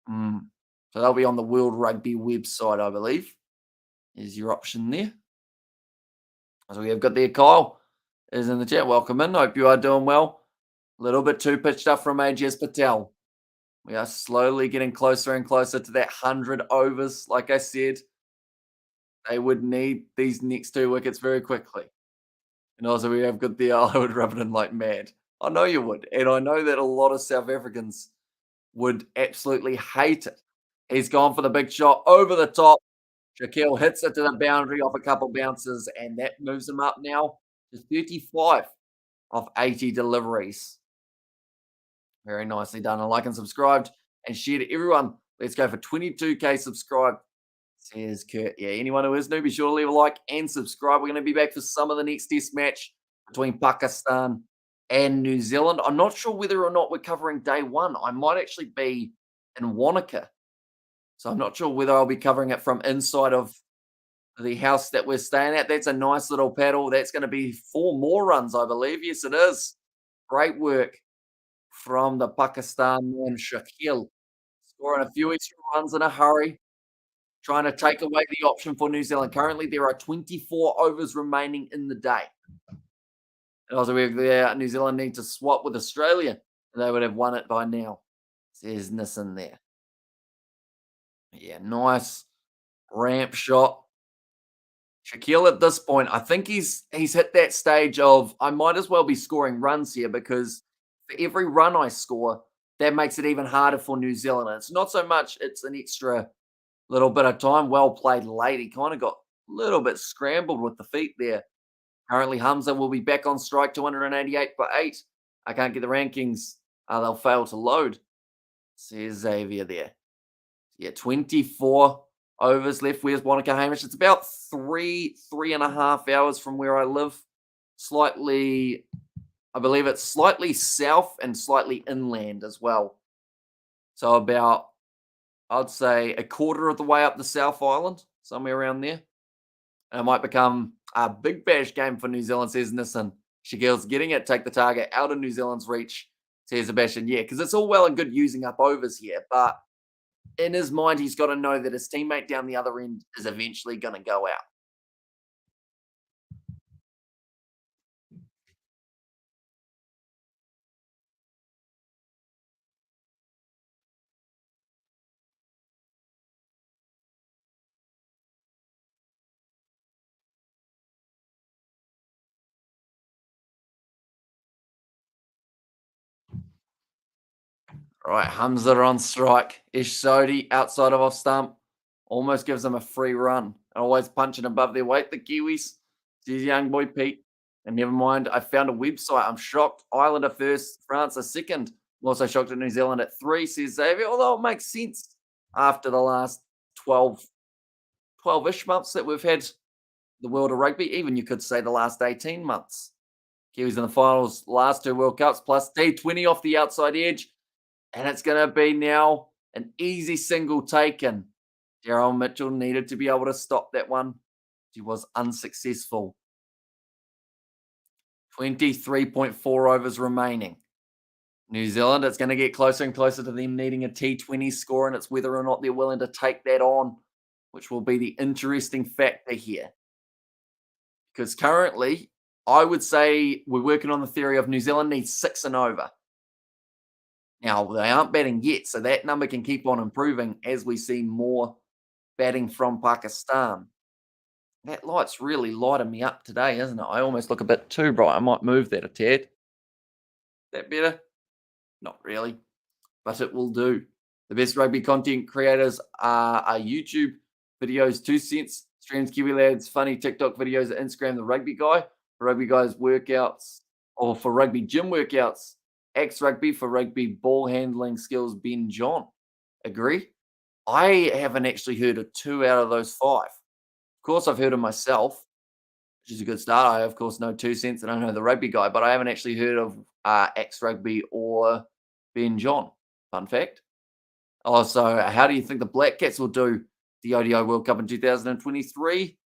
So they'll be on the World Rugby website, I believe. Is your option there. So we have got there, Kyle is in the chat. Welcome in. Hope you are doing well. A little bit too pitched up from AJS Patel. We are slowly getting closer and closer to that 100 overs. Like I said, they would need these next 2 wickets very quickly. And also we have got the I would rub it in like mad. I know you would. And I know that a lot of South Africans would absolutely hate it. He's gone for the big shot over the top. Shaquille hits it to the boundary off a couple bounces, and that moves him up now to 35 of 80 deliveries. Very nicely done. And like and subscribed and share to everyone. Let's go for 22K subscribed, says Kurt. Yeah, anyone who is new, be sure to leave a like and subscribe. We're going to be back for some of the next test match between Pakistan and New Zealand. I'm not sure whether or not we're covering day one. I might actually be in Wanaka. So I'm not sure whether I'll be covering it from inside of the house that we're staying at. That's a nice little paddle. That's going to be 4 more runs, I believe. Yes, it is. Great work from the Pakistan man, Shaquille. Scoring a few extra runs in a hurry. Trying to take away the option for New Zealand. Currently, there are 24 overs remaining in the day. And also, New Zealand need to swap with Australia. They would have won it by now. Says Nissan there. Yeah, nice ramp shot. Shaquille at this point, I think he's hit that stage of I might as well be scoring runs here because for every run I score, that makes it even harder for New Zealand. And it's not so much it's an extra little bit of time. Well played late. He kind of got a little bit scrambled with the feet there. Currently, Hamza will be back on strike, 288 for 8. I can't get the rankings. They'll fail to load, says Xavier there. Yeah, 24 overs left. Where's Wanaka Hamish? It's about 3.5 hours from where I live. Slightly, I believe it's slightly south and slightly inland as well. So about, I'd say, a quarter of the way up the South Island, somewhere around there. And it might become a big bash game for New Zealand, says Nissan. Shaquille's getting it, take the target out of New Zealand's reach, says Sebastian. Yeah, because it's all well and good using up overs here, but in his mind, he's got to know that his teammate down the other end is eventually going to go out. All right, Hamza on strike. Ish Sodi outside of off stump. Almost gives them a free run. Always punching above their weight, the Kiwis. Says young boy Pete. And never mind, I found a website. I'm shocked. Ireland are first, France are second. I'm also shocked at New Zealand at 3, says Xavier. Although it makes sense after the last 12-ish months that we've had the world of rugby. Even you could say the last 18 months. Kiwis in the finals, last 2 World Cups, plus T20 off the outside edge. And it's going to be now an easy single taken. Daryl Mitchell needed to be able to stop that one. He was unsuccessful. 23.4 overs remaining. New Zealand, it's going to get closer and closer to them needing a T20 score, and it's whether or not they're willing to take that on, which will be the interesting factor here. Because currently, I would say we're working on the theory of New Zealand needs 6 and over. Now, they aren't batting yet, so that number can keep on improving as we see more batting from Pakistan. That light's really lighting me up today, isn't it? I almost look a bit too bright. I might move that a tad. That better? Not really, but it will do. The best rugby content creators are YouTube videos, 2 cents, streams, Kiwi Lads, funny TikTok videos, Instagram, the Rugby Guy, for Rugby Guy's workouts, or for rugby gym workouts, X Rugby, for rugby ball handling skills, Ben John. Agree. I haven't actually heard of 2 out of those 5. Of course, I've heard of myself, which is a good start. I, of course, know 2 cents and I know the rugby guy, but I haven't actually heard of X Rugby or Ben John. Fun fact. Also, how do you think the Black Cats will do the ODI World Cup in 2023?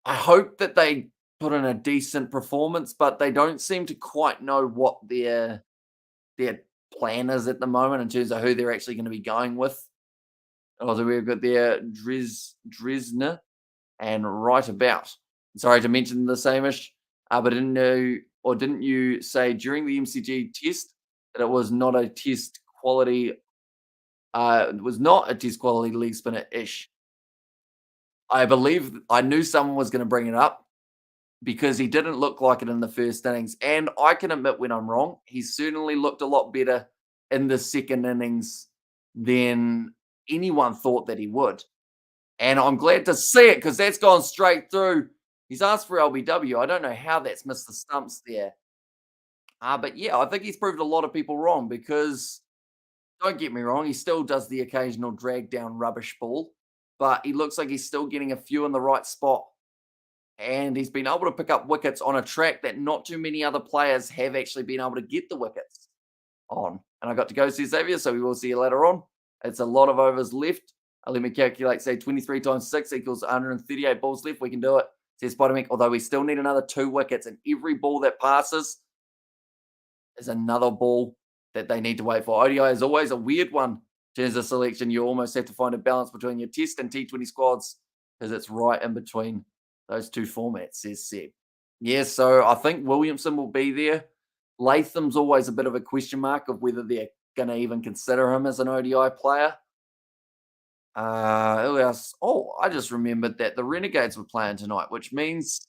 I hope that they put in a decent performance, but they don't seem to quite know what their plan is at the moment in terms of who they're actually going to be going with. Also, we've got there Dresner and Right About. Sorry to mention the sameish, but didn't you say during the MCG test that it was not a test quality? It was not a test quality leg spinner ish. I believe I knew someone was going to bring it up because he didn't look like it in the first innings, and I can admit when I'm wrong. He certainly looked a lot better in the second innings than anyone thought that he would. And I'm glad to see it because that's gone straight through. He's asked for LBW. I don't know how that's missed the stumps there. But yeah, I think he's proved a lot of people wrong because don't get me wrong, he still does the occasional drag down rubbish ball, but he looks like he's still getting a few in the right spot. And he's been able to pick up wickets on a track that not too many other players have actually been able to get the wickets on. And I got to go see Xavier, so we will see you later on. It's a lot of overs left. Let me calculate, say 23 times 6 equals 138 balls left. We can do it, says Spider-Man, although we still need another 2 wickets. And every ball that passes is another ball that they need to wait for. ODI is always a weird one in terms of selection. You almost have to find a balance between your Test and T20 squads because it's right in between those 2 formats, says Seb. Yeah, so I think Williamson will be there. Latham's always a bit of a question mark of whether they're going to even consider him as an ODI player. Who else? Oh, I just remembered that the Renegades were playing tonight, which means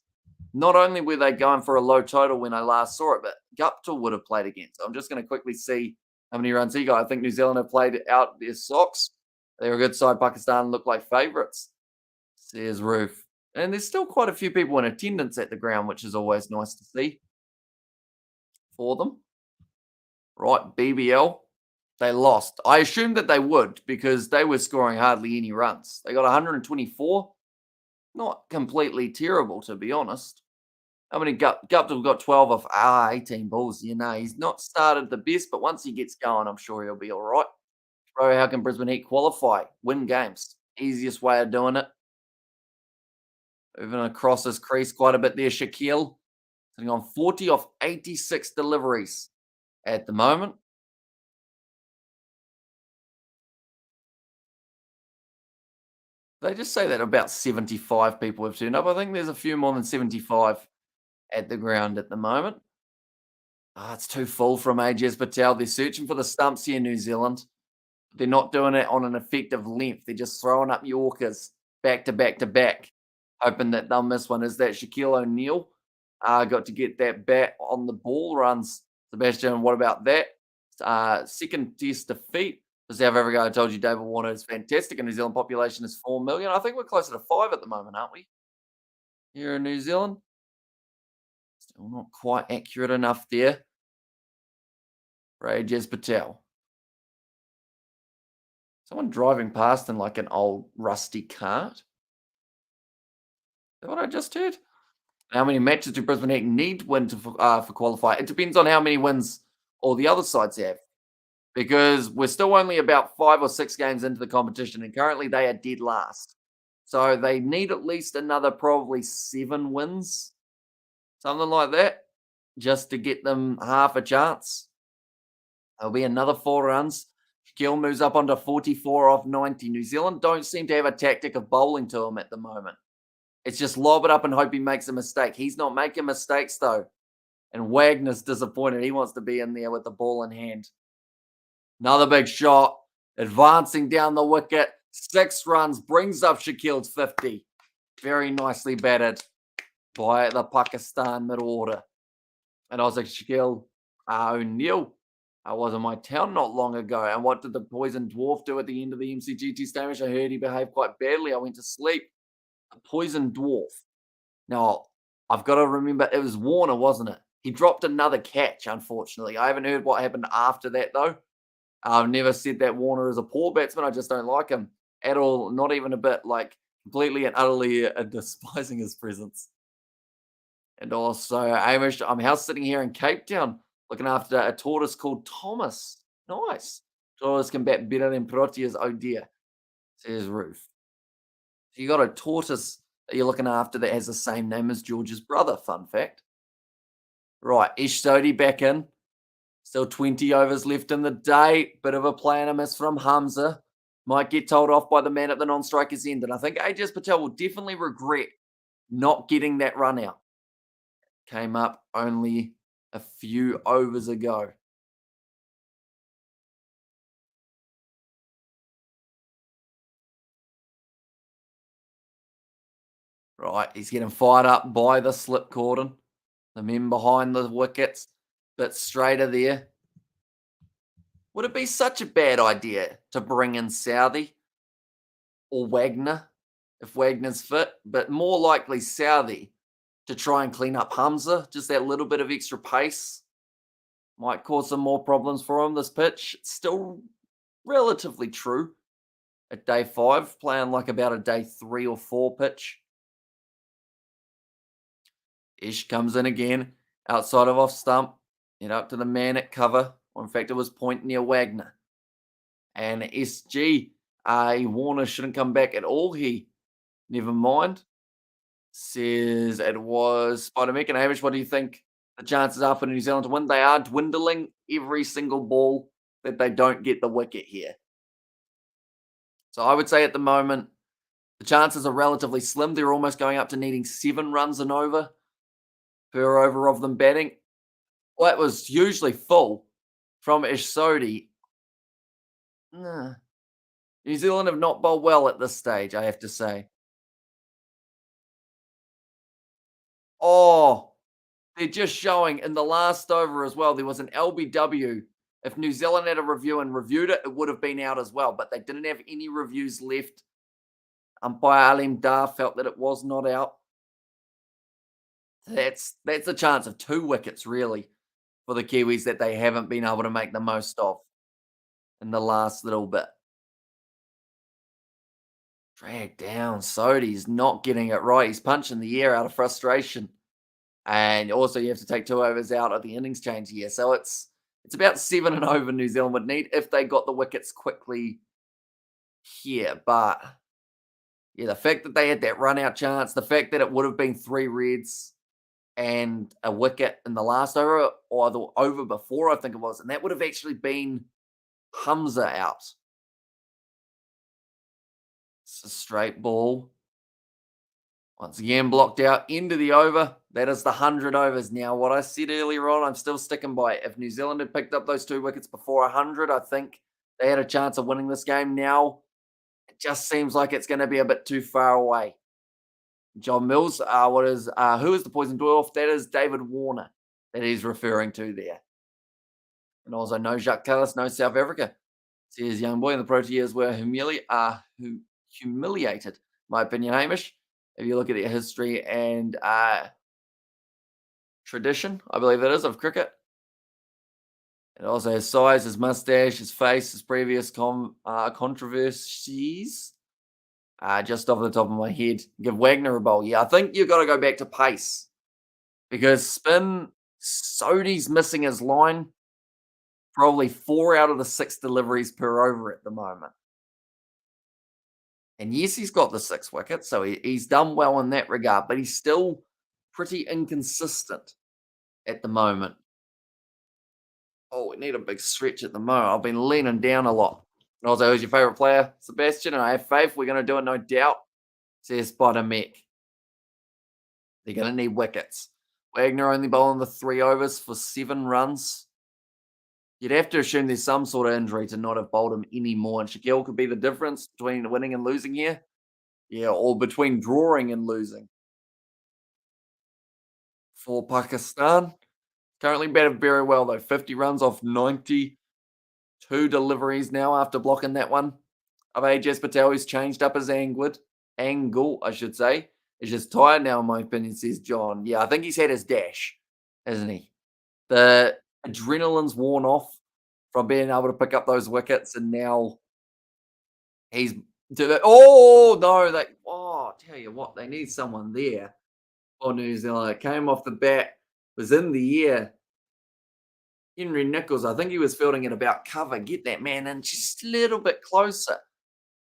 not only were they going for a low total when I last saw it, but Guptill would have played again. So I'm just going to quickly see how many runs he got. I think New Zealand have played out their socks. They were a good side. Pakistan looked like favourites, says Roof. And there's still quite a few people in attendance at the ground, which is always nice to see for them. Right, BBL. They lost. I assumed that they would because they were scoring hardly any runs. They got 124. Not completely terrible, to be honest. How many Guptill got 12 off 18 balls? You know, he's not started the best, but once he gets going, I'm sure he'll be all right. Bro, how can Brisbane Heat qualify? Win games. Easiest way of doing it. Moving across his crease quite a bit there, Shaquille. Sitting on 40 off 86 deliveries at the moment. They just say that about 75 people have turned up. I think there's a few more than 75 at the ground at the moment. It's too full from Ajaz Patel. They're searching for the stumps here, New Zealand. They're not doing it on an effective length. They're just throwing up Yorkers back to back to back, hoping that they'll miss one. Is that Shaquille O'Neal? Got to get that bat on the ball runs. Sebastian, what about that? Second test defeat for South Africa. I told you David Warner is fantastic. And New Zealand population is 4 million. I think we're closer to 5 at the moment, aren't we? Here in New Zealand. Still not quite accurate enough there. Ajaz Patel. Someone driving past in like an old rusty cart. Is that what I just heard? How many matches do Brisbane Heat need to win for qualify? It depends on how many wins all the other sides have. Because we're still only about 5 or 6 games into the competition, and currently they are dead last. So they need at least another probably 7 wins, something like that, just to get them half a chance. There'll be another 4 runs. Gill moves up onto 44 off 90. New Zealand don't seem to have a tactic of bowling to him at the moment. It's just lob it up and hope he makes a mistake. He's not making mistakes, though. And Wagner's disappointed. He wants to be in there with the ball in hand. Another big shot. Advancing down the wicket. 6 runs. Brings up Shaquille's 50. Very nicely batted by the Pakistan middle order. And I was like, Shaquille O'Neal. I was in my town not long ago. And what did the Poison Dwarf do at the end of the MCGT stage? I heard he behaved quite badly. I went to sleep. A Poison Dwarf. Now, I've got to remember, it was Warner, wasn't it? He dropped another catch, unfortunately. I haven't heard what happened after that, though. I've never said that Warner is a poor batsman. I just don't like him at all. Not even a bit. Like completely and utterly despising his presence. And also, Amish, I'm house sitting here in Cape Town looking after a tortoise called Thomas. Nice. Tortoise can bat better than Proteas. Oh dear, says Ruth. So you got a tortoise that you're looking after that has the same name as George's brother. Fun fact. Right, Ish Sodhi back in. Still 20 overs left in the day. Bit of a play and a miss from Hamza. Might get told off by the man at the non-striker's end. And I think Ajaz Patel will definitely regret not getting that run out. Came up only a few overs ago. Right, he's getting fired up by the slip cordon. The men behind the wickets, bit straighter there. Would it be such a bad idea to bring in Southey or Wagner if Wagner's fit? But more likely Southey to try and clean up Hamza. Just that little bit of extra pace might cause some more problems for him. This pitch, it's still relatively true at day 5, playing like about a day 3 or 4 pitch. Ish comes in again, outside of off stump, head up to the man at cover. Or in fact, it was point near Wagner. And SG, Warner shouldn't come back at all. He, never mind, says it was Spider-Mick. And Hamish, what do you think the chances are for New Zealand to win? They are dwindling every single ball that they don't get the wicket here. So I would say at the moment, the chances are relatively slim. They're almost going up to needing 7 runs and over per over of them batting. Well, that was usually full from Ish Sodhi. Nah. New Zealand have not bowled well at this stage, I have to say. Oh, they're just showing in the last over as well. There was an LBW. If New Zealand had a review and reviewed it, it would have been out as well. But they didn't have any reviews left. Umpire Alim Dar felt that it was not out. That's a chance of 2 wickets, really, for the Kiwis that they haven't been able to make the most of in the last little bit. Drag down. Sodhi's not getting it right. He's punching the air out of frustration. And also you have to take 2 overs out of the innings change here. So it's about 7 and over New Zealand would need if they got the wickets quickly here. But yeah, the fact that they had that run out chance, the fact that it would have been 3 reds and a wicket in the last over or the over before, I think it was, and that would have actually been Hamza out. It's a straight ball. Once again, blocked out into the over. That is the 100 overs. Now, what I said earlier on, I'm still sticking by it. If New Zealand had picked up those 2 wickets before 100, I think they had a chance of winning this game. Now, it just seems like it's going to be a bit too far away. John Mills, who is the poison dwarf? That is David Warner that he's referring to there. And also no Jacques Kallis, no South Africa. Says young boy, and the Proteas were humiliated, my opinion, Hamish. If you look at their history and tradition, I believe it is, of cricket. It also his size, his mustache, his face, his previous controversies. Just off the top of my head, give Wagner a bowl. Yeah, I think you've got to go back to pace because spin, Sodhi's missing his line. Probably 4 out of the 6 deliveries per over at the moment. And yes, he's got the 6 wickets, so he's done well in that regard, but he's still pretty inconsistent at the moment. Oh, we need a big stretch at the moment. I've been leaning down a lot. And also, who's your favourite player? Sebastian, and I have faith we're going to do it, no doubt, says Spider Mech. They're going to need wickets. Wagner only bowling the 3 overs for 7 runs. You'd have to assume there's some sort of injury to not have bowled him anymore. And Shaquille could be the difference between winning and losing here. Yeah, or between drawing and losing. For Pakistan, currently batted very well though. 50 runs off 92 deliveries now after blocking that one. Of Ajaz Patel, who's changed up his angle, I should say. He's just tired now, in my opinion, says John. Yeah, I think he's had his dash, hasn't he? The adrenaline's worn off from being able to pick up those wickets, and now he's do it. Oh no! Tell you what, they need someone there for New Zealand. It came off the bat, was in the air. Henry Nichols, I think he was fielding it about cover. Get that man in just a little bit closer.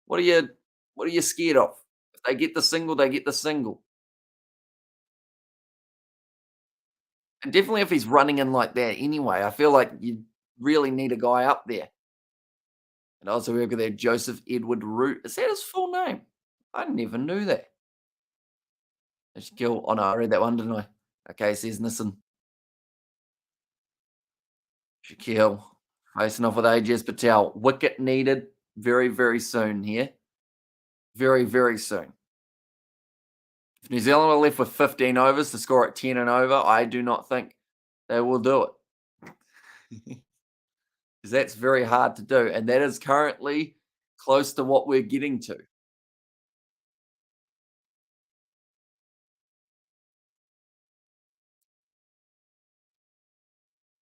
What are you what are you scared of? If they get the single, they get the single. And definitely if he's running in like that anyway, I feel like you really need a guy up there. And also we look at that Joseph Edward Root. Is that his full name? I never knew that. Shaquille. Oh no, I read that one, didn't I? Okay, says Nissan. Shaquille. Facing off with AJ Patel. Wicket needed very, very soon here. Very, very soon. If New Zealand are left with 15 overs to score at 10 and over, I do not think they will do it. Because that's very hard to do. And that is currently close to what we're getting to.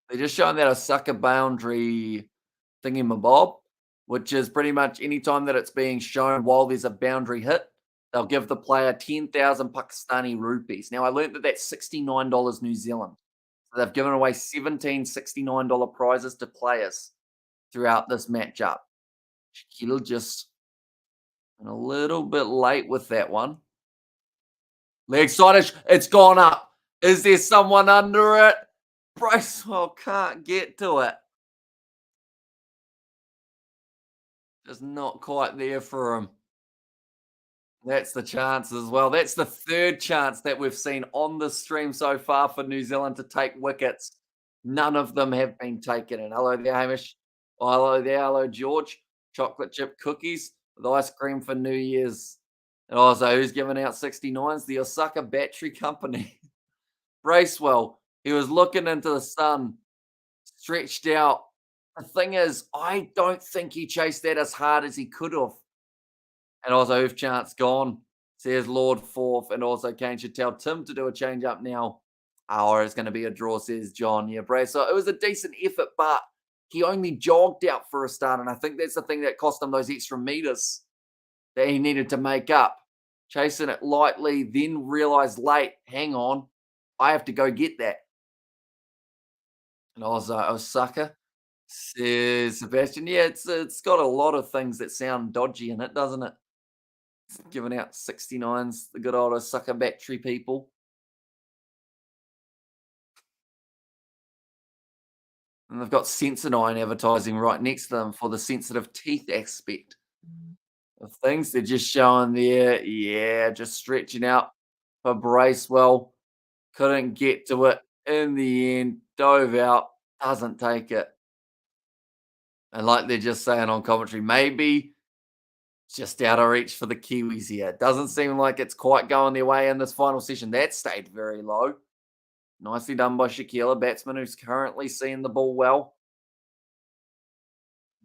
They're just showing that a sucker boundary thingy-mabob, which is pretty much any time that it's being shown while there's a boundary hit, they'll give the player 10,000 Pakistani rupees. Now, I learned that that's $69 New Zealand. So they've given away 17 $69 prizes to players throughout this matchup. Shaquille just a little bit late with that one. Leg side, it's gone up. Is there someone under it? Bracewell can't get to it. Just not quite there for him. That's the chance as well. That's the third chance that we've seen on the stream so far for New Zealand to take wickets. None of them have been taken. And hello there, Hamish. Oh, hello there. Hello, George. Chocolate chip cookies with ice cream for New Year's. And also, who's giving out 69s? The Osaka Battery Company. Bracewell, he was looking into the sun, stretched out. The thing is, I don't think he chased that as hard as he could have. And also, who've chance gone, says Lord Fourth. And also, Kane should tell Tim to do a change up now. Or it's going to be a draw, says John. Yeah, Brace. So it was a decent effort, but he only jogged out for a start. And I think that's the thing that cost him those extra meters that he needed to make up. Chasing it lightly, then realized late, hang on, I have to go get that. And also, Osaka says Sebastian. Yeah, it's got a lot of things that sound dodgy in it, doesn't it? Giving out 69s, the good old Osaka battery people. And they've got Sensodyne advertising right next to them for the sensitive teeth aspect of things. They're just showing there, yeah, just stretching out for Bracewell. Couldn't get to it in the end, dove out, doesn't take it. And like they're just saying on commentary, maybe just out of reach for the Kiwis here. Doesn't seem like it's quite going their way in this final session. That stayed very low. Nicely done by Shaquille, a batsman who's currently seeing the ball well.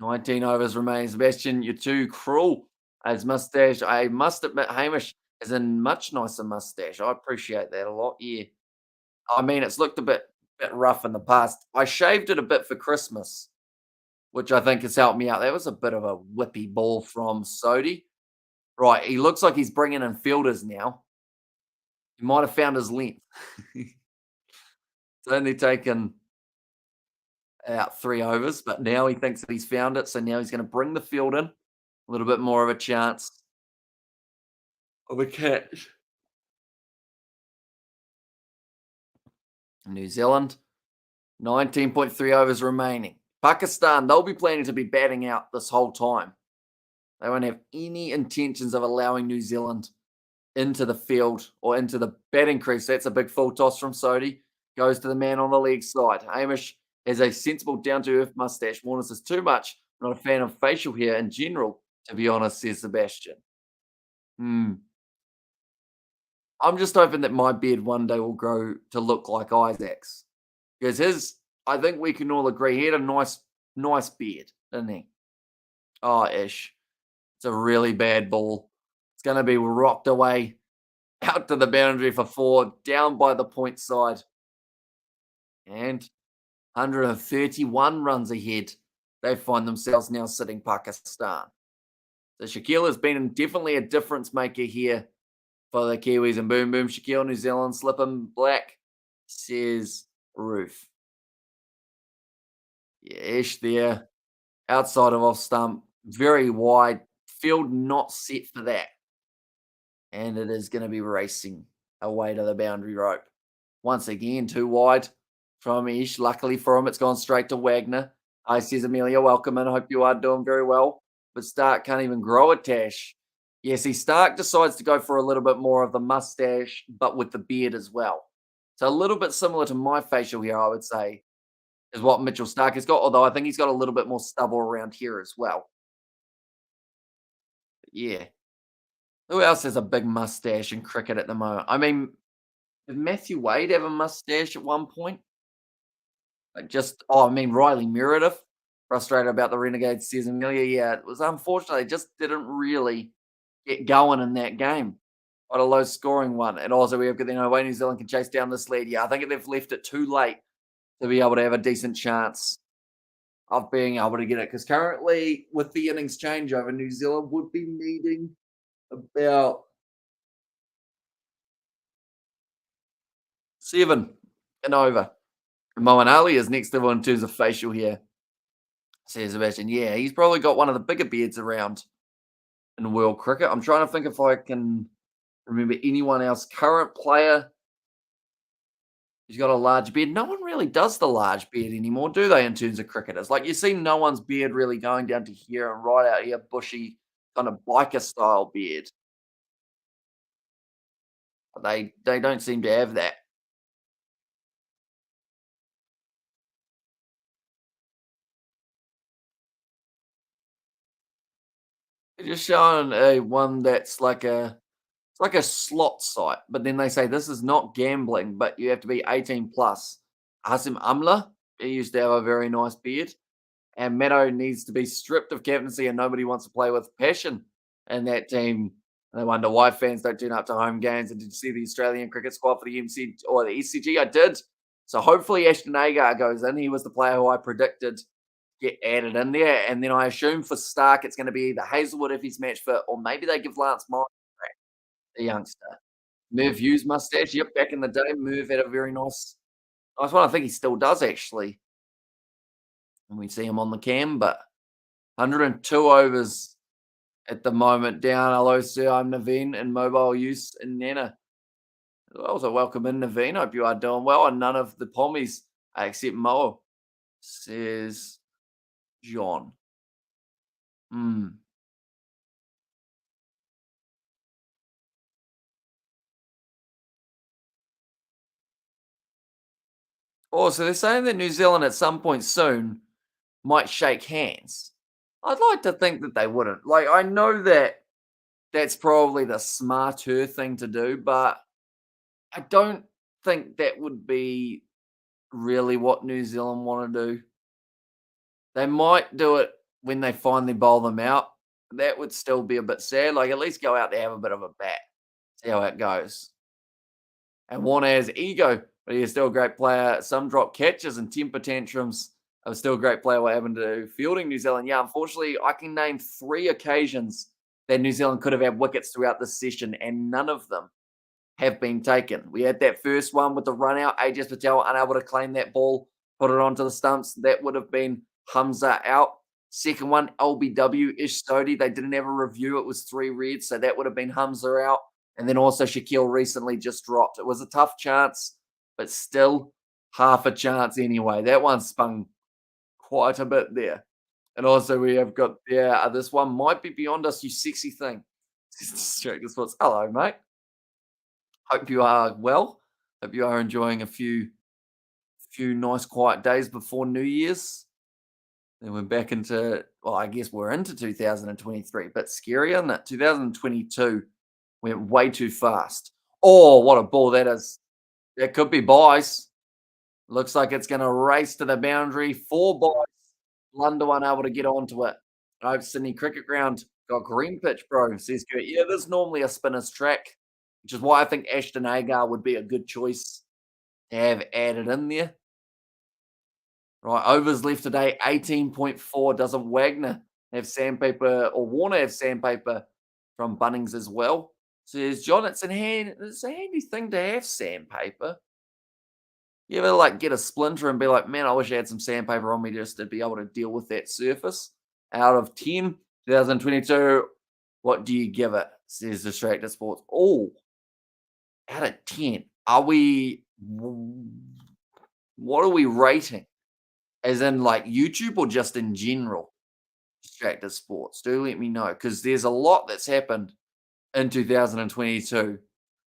19 overs remain. Sebastian, you're too cruel. As mustache, I must admit, Hamish is a much nicer mustache. I appreciate that a lot. Yeah. I mean, it's looked a bit rough in the past. I shaved it a bit for Christmas, which I think has helped me out. That was a bit of a whippy ball from Sodi. Right, he looks like he's bringing in fielders now. He might have found his length. It's only taken out 3 overs, but now he thinks that he's found it. So now he's going to bring the field in. A little bit more of a chance of a catch. New Zealand, 19.3 overs remaining. Pakistan, they'll be planning to be batting out this whole time. They won't have any intentions of allowing New Zealand into the field or into the batting crease. That's a big full toss from Sodi. Goes to the man on the leg side. Hamish has a sensible, down-to-earth mustache. Warner says, too much. Not a fan of facial hair in general, to be honest, says Sebastian. I'm just hoping that my beard one day will grow to look like Isaac's. Because I think we can all agree, he had a nice beard, didn't he? Oh, ish. It's a really bad ball. It's going to be rocked away out to the boundary for 4, down by the point side. And 131 runs ahead. they find themselves now sitting Pakistan. So Shaquille has been definitely a difference maker here for the Kiwis. And boom, boom, Shaquille, New Zealand, slipping black, says Roof. Yeah, Ish there, outside of off stump, very wide, field not set for that. And it is going to be racing away to the boundary rope. Once again, too wide from Ish. Luckily for him, it's gone straight to Wagner. Hi, says Amelia. Welcome in. Hope you are doing very well. But Stark can't even grow a tash. Yeah, see, Stark decides to go for a little bit more of the mustache, but with the beard as well. So a little bit similar to my facial here, I would say, is what Mitchell Stark has got. Although I think he's got a little bit more stubble around here as well. But yeah. Who else has a big mustache in cricket at the moment? I mean, did Matthew Wade have a mustache at one point? Like I mean, Riley Meredith, frustrated about the Renegades season. Yeah, it was unfortunate. They just didn't really get going in that game. Quite a low scoring one. And also, we have got, way New Zealand can chase down this lead. Yeah, I think they've left it too late to be able to have a decent chance of being able to get it. Because currently, with the innings changeover, New Zealand would be needing about 7 and over. Moen Ali is next level in terms of facial here, says Sebastian. Yeah, he's probably got one of the bigger beards around in world cricket. I'm trying to think if I can remember anyone else. Current player who's got a large beard. No one really does the large beard anymore, do they, in terms of cricketers? Like, you see no one's beard really going down to here and right out here, bushy, kind of biker style beard. They don't seem to have that. They're just showing a one that's like it's like a slot site, but then they say this is not gambling, but you have to be 18 plus. Hasim Amla, he used to have a very nice beard, and Meadow needs to be stripped of captaincy, and nobody wants to play with passion in that team. And they wonder why fans don't turn up to home games. And did you see the Australian cricket squad for the MC or the ECG? I did. So hopefully Ashton Agar goes in. He was the player who I predicted get added in there. And then I assume for Stark, it's going to be either Hazelwood if he's match fit, or maybe they give Lance Morris the youngster. Merv Hughes mustache. Yep, back in the day, Merv had a very nice one. I think he still does actually. And we see him on the cam, but 102 overs at the moment down. Hello, sir. I'm Naveen in mobile use in Nana. Also, welcome in, Naveen. Hope you are doing well. And none of the pommies except Mo, says John. Hmm. Oh, so they're saying that New Zealand at some point soon might shake hands. I'd like to think that they wouldn't. Like, I know that that's probably the smarter thing to do, but I don't think that would be really what New Zealand want to do. They might do it when they finally bowl them out. That would still be a bit sad. Like, at least go out there, have a bit of a bat, see how it goes. And Warner has ego, but he's still a great player. Some drop catches and temper tantrums. Still a great player. What happened to fielding New Zealand? Yeah, unfortunately, I can name 3 occasions that New Zealand could have had wickets throughout the session, and none of them have been taken. We had that first one with the run out, Ajaz Patel unable to claim that ball, put it onto the stumps. That would have been Hamza out. Second one, LBW, Ish Sodi. They didn't have a review. It was 3 reds, so that would have been Hamza out. And then also Shaquille recently just dropped. It was a tough chance, but still half a chance anyway. That one spun quite a bit there. And also we have got, this one might be beyond us, you sexy thing. Hello, mate. Hope you are well. Hope you are enjoying a few nice quiet days before New Year's. Then we're back into, well, I guess we're into 2023. But scary, isn't it? 2022 went way too fast. Oh, what a ball that is. That could be buys. Looks like it's going to race to the boundary. 4 buys. Blunder unable to get onto it. I hope Sydney Cricket Ground got green pitch, bro. Says Kurt. Yeah, there's normally a spinner's track, which is why I think Ashton Agar would be a good choice to have added in there. Right, overs left today, 18.4. Doesn't Wagner have sandpaper or Warner have sandpaper from Bunnings as well? Says John, it's a handy thing to have sandpaper. You ever like get a splinter and be like, man, I wish I had some sandpaper on me just to be able to deal with that surface? Out of 10, 2022, what do you give it? Says Distracted Sports. Oh, out of 10. What are we rating? As in like YouTube or just in general? Distracted Sports. Do let me know because there's a lot that's happened in 2022.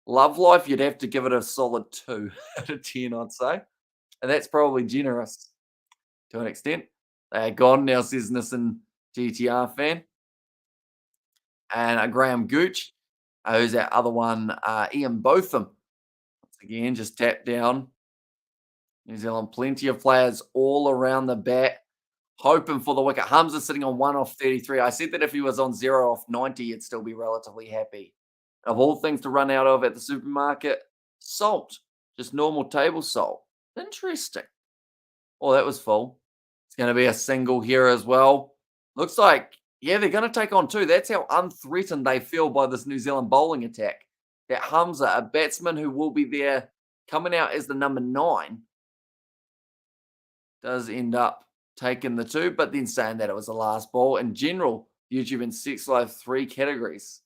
Love Life, you'd have to give it a solid 2 out of 10, I'd say. And that's probably generous to an extent. Gone now, says Nissan GTR fan. And Graham Gooch, who's that other one? Ian Botham. Once again, just tap down. New Zealand, plenty of players all around the bat, hoping for the wicket. Humza sitting on 1 off 33. I said that if he was on 0 off 90, he'd still be relatively happy. Of all things to run out of at the supermarket, salt. Just normal table salt. Interesting. Oh, that was full. It's going to be a single here as well. Looks like, yeah, they're going to take on 2. That's how unthreatened they feel by this New Zealand bowling attack. That Humza, a batsman who will be there coming out as the number 9, does end up taking the 2, but then saying that it was the last ball. In general, YouTube and Sex Life 3 categories.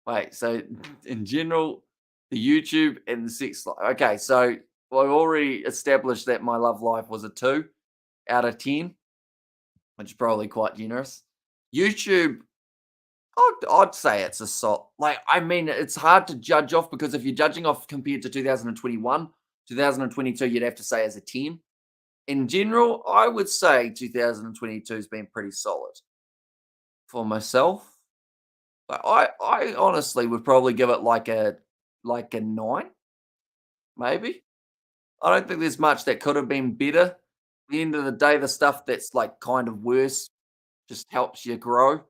Wait, so in general, the YouTube and the Sex Life. Okay, so I've already established that my love life was a 2 out of 10, which is probably quite generous. YouTube, I'd say it's a salt. Like, I mean, it's hard to judge off because if you're judging off compared to 2021, 2022, you'd have to say as a 10. In general, I would say 2022 has been pretty solid for myself. But I honestly would probably give it like a 9, maybe. I don't think there's much that could have been better. At the end of the day, the stuff that's like kind of worse just helps you grow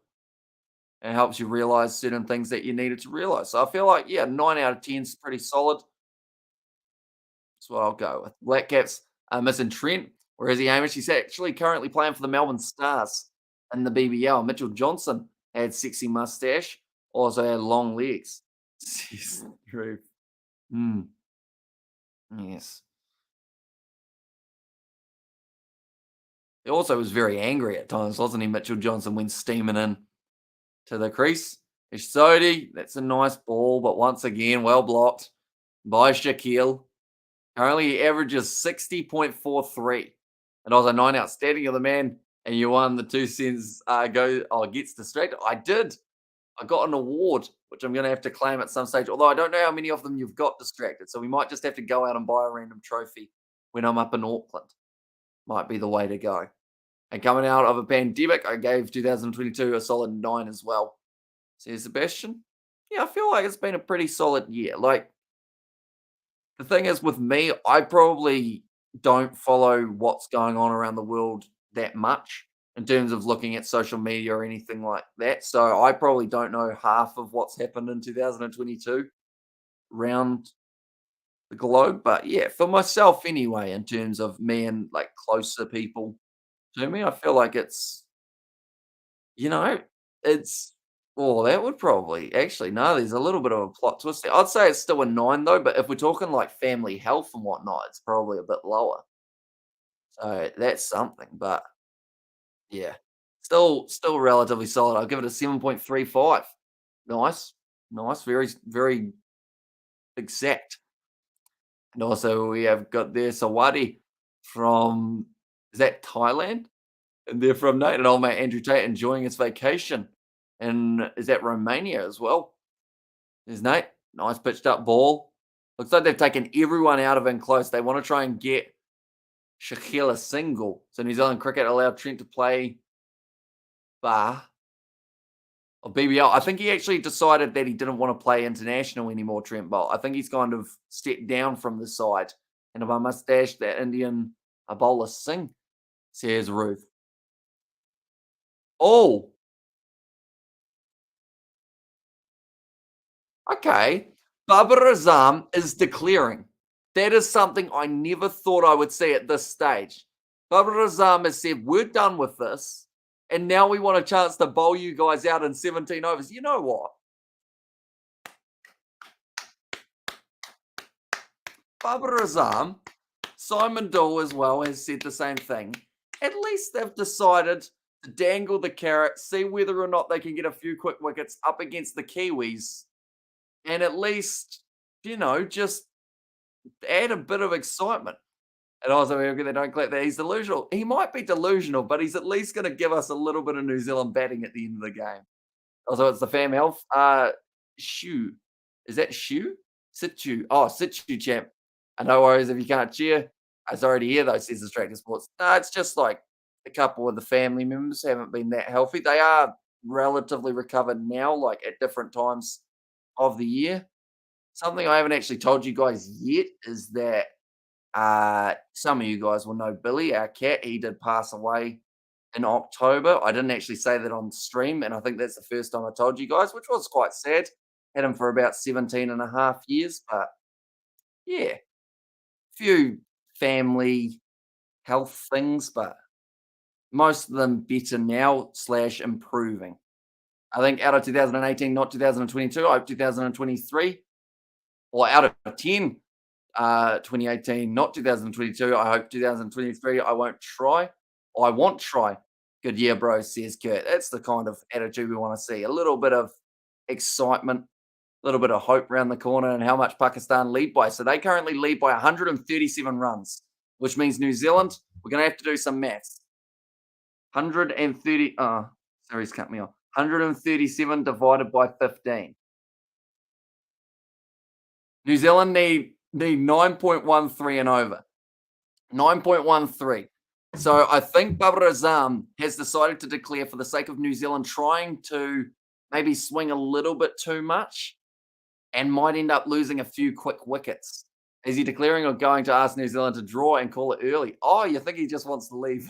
and helps you realize certain things that you needed to realize. So I feel like, yeah, 9 out of 10 is pretty solid. That's what I'll go with. Black Caps are missing Trent. Whereas he Hamish, he's actually currently playing for the Melbourne Stars in the BBL. Mitchell Johnson had sexy mustache, also had long legs. Jeez, true. Mm, yes. He also was very angry at times, wasn't he, Mitchell Johnson, when steaming in to the crease. Ishsodi, that's a nice ball, but once again, well blocked by Shaquille. Currently, he averages 60.43. And also 9 outstanding of the man. And you won the 2 cents gets distracted. I did. I got an award, which I'm going to have to claim at some stage. Although I don't know how many of them you've got distracted. So we might just have to go out and buy a random trophy when I'm up in Auckland. Might be the way to go. And coming out of a pandemic, I gave 2022 a solid 9 as well. Says Sebastian. Yeah, I feel like it's been a pretty solid year. Like, the thing is with me, I probably don't follow what's going on around the world that much in terms of looking at social media or anything like that. So I probably don't know half of what's happened in 2022 around the globe. But yeah, for myself anyway, in terms of me and like closer people to me, I feel like you know, it's that would probably actually no, there's a little bit of a plot twist there. I'd say it's still a 9 though, but if we're talking like family health and whatnot, it's probably a bit lower. So that's something, but yeah, still relatively solid. I'll give it a 7.35. Nice, nice, very exact. And also we have got there Sawadi from is that Thailand? And they're from Nate and old mate Andrew Tate enjoying his vacation. And is that Romania as well? There's Nate. Nice pitched up ball. Looks like they've taken everyone out of in close. They want to try and get Shaquille a single. So New Zealand cricket allowed Trent to play bar or BBL. I think he actually decided that he didn't want to play international anymore, Trent Bolt. I think he's kind of stepped down from the side. And if I must dash that Indian a bowler Singh, says Ruth. Oh, okay. Babar Azam is declaring. That is something I never thought I would see at this stage. Barbara Razam has said, we're done with this. And now we want a chance to bowl you guys out in 17 overs. You know what? Barbara Razam, Simon Dool as well has said the same thing. At least they've decided to dangle the carrot, see whether or not they can get a few quick wickets up against the Kiwis, and at least, just add a bit of excitement. And also, they don't clap that he's delusional. He might be delusional, but he's at least going to give us a little bit of New Zealand batting at the end of the game. Also, it's the fam health. Shu. Is that Shu? Situ. Oh, Situ champ. No worries if you can't cheer. Sorry to hear though, says Distracted Sports. No, it's just like a couple of the family members haven't been that healthy. They are relatively recovered now, like at different times of the year. Something I haven't actually told you guys yet is that some of you guys will know Billy, our cat. He did pass away in October. I didn't actually say that on stream, and I think that's the first time I told you guys, which was quite sad. Had him for about 17 and a half years, but yeah, few family health things, but most of them better now / improving. I think out of 2018, not 2022, I hope 2023, or out of 10, 2018, not 2022, I hope 2023, I won't try. I won't try. Good year, bro, says Kurt. That's the kind of attitude we want to see. A little bit of excitement, a little bit of hope around the corner, and how much Pakistan lead by. So they currently lead by 137 runs, which means New Zealand, we're going to have to do some maths. 130, sorry, he's cut me off. 137 divided by 15. New Zealand need 9.13 and over. 9.13. So I think Babar Azam has decided to declare, for the sake of New Zealand, trying to maybe swing a little bit too much and might end up losing a few quick wickets. Is he declaring or going to ask New Zealand to draw and call it early? Oh, you think he just wants to leave?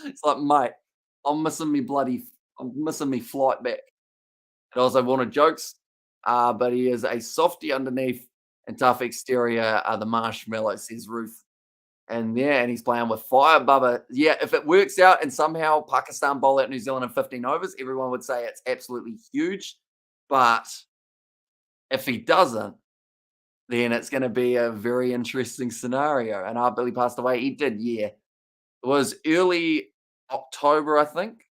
It's like, mate, I'm missing me flight back. And also wanted jokes, but he is a softy underneath and tough exterior. The marshmallow, says Ruth. And he's playing with fire, Bubba. Yeah, if it works out and somehow Pakistan bowl out New Zealand in 15 overs, everyone would say it's absolutely huge. But if he doesn't, then it's going to be a very interesting scenario. And Billy passed away. He did, yeah. It was early October, I think.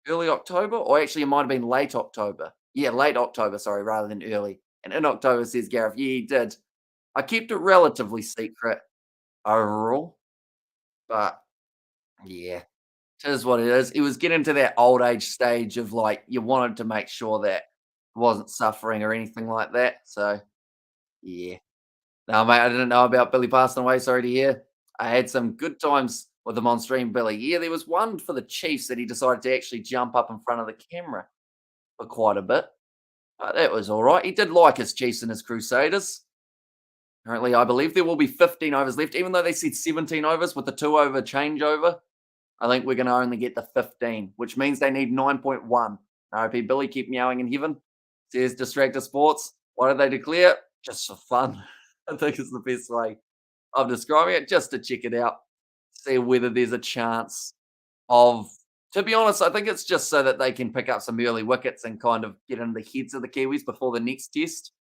Early October, or actually it might have been late October. Yeah, late October, sorry, rather than early. And in October, says Gareth. Yeah, he did. I kept it relatively secret overall. But yeah, it is what it is. It was getting to that old age stage of like you wanted to make sure that it wasn't suffering or anything like that. So yeah. No, mate, I didn't know about Billy passing away. Sorry to hear. I had some good times with him on stream, Billy. Yeah, there was one for the Chiefs that he decided to actually jump up in front of the camera for quite a bit. That was all right. He did like his Chiefs and his Crusaders. Currently, I believe there will be 15 overs left, even though they said 17 overs with the 2-over changeover. I think we're going to only get the 15, which means they need 9.1. RIP Billy, keep meowing in heaven. Says Distractor Sports. Why did they declare? Just for fun. I think it's the best way of describing it, just to check it out, see whether there's a chance of, to be honest, I think it's just so that they can pick up some early wickets and kind of get into the heads of the Kiwis before the next test.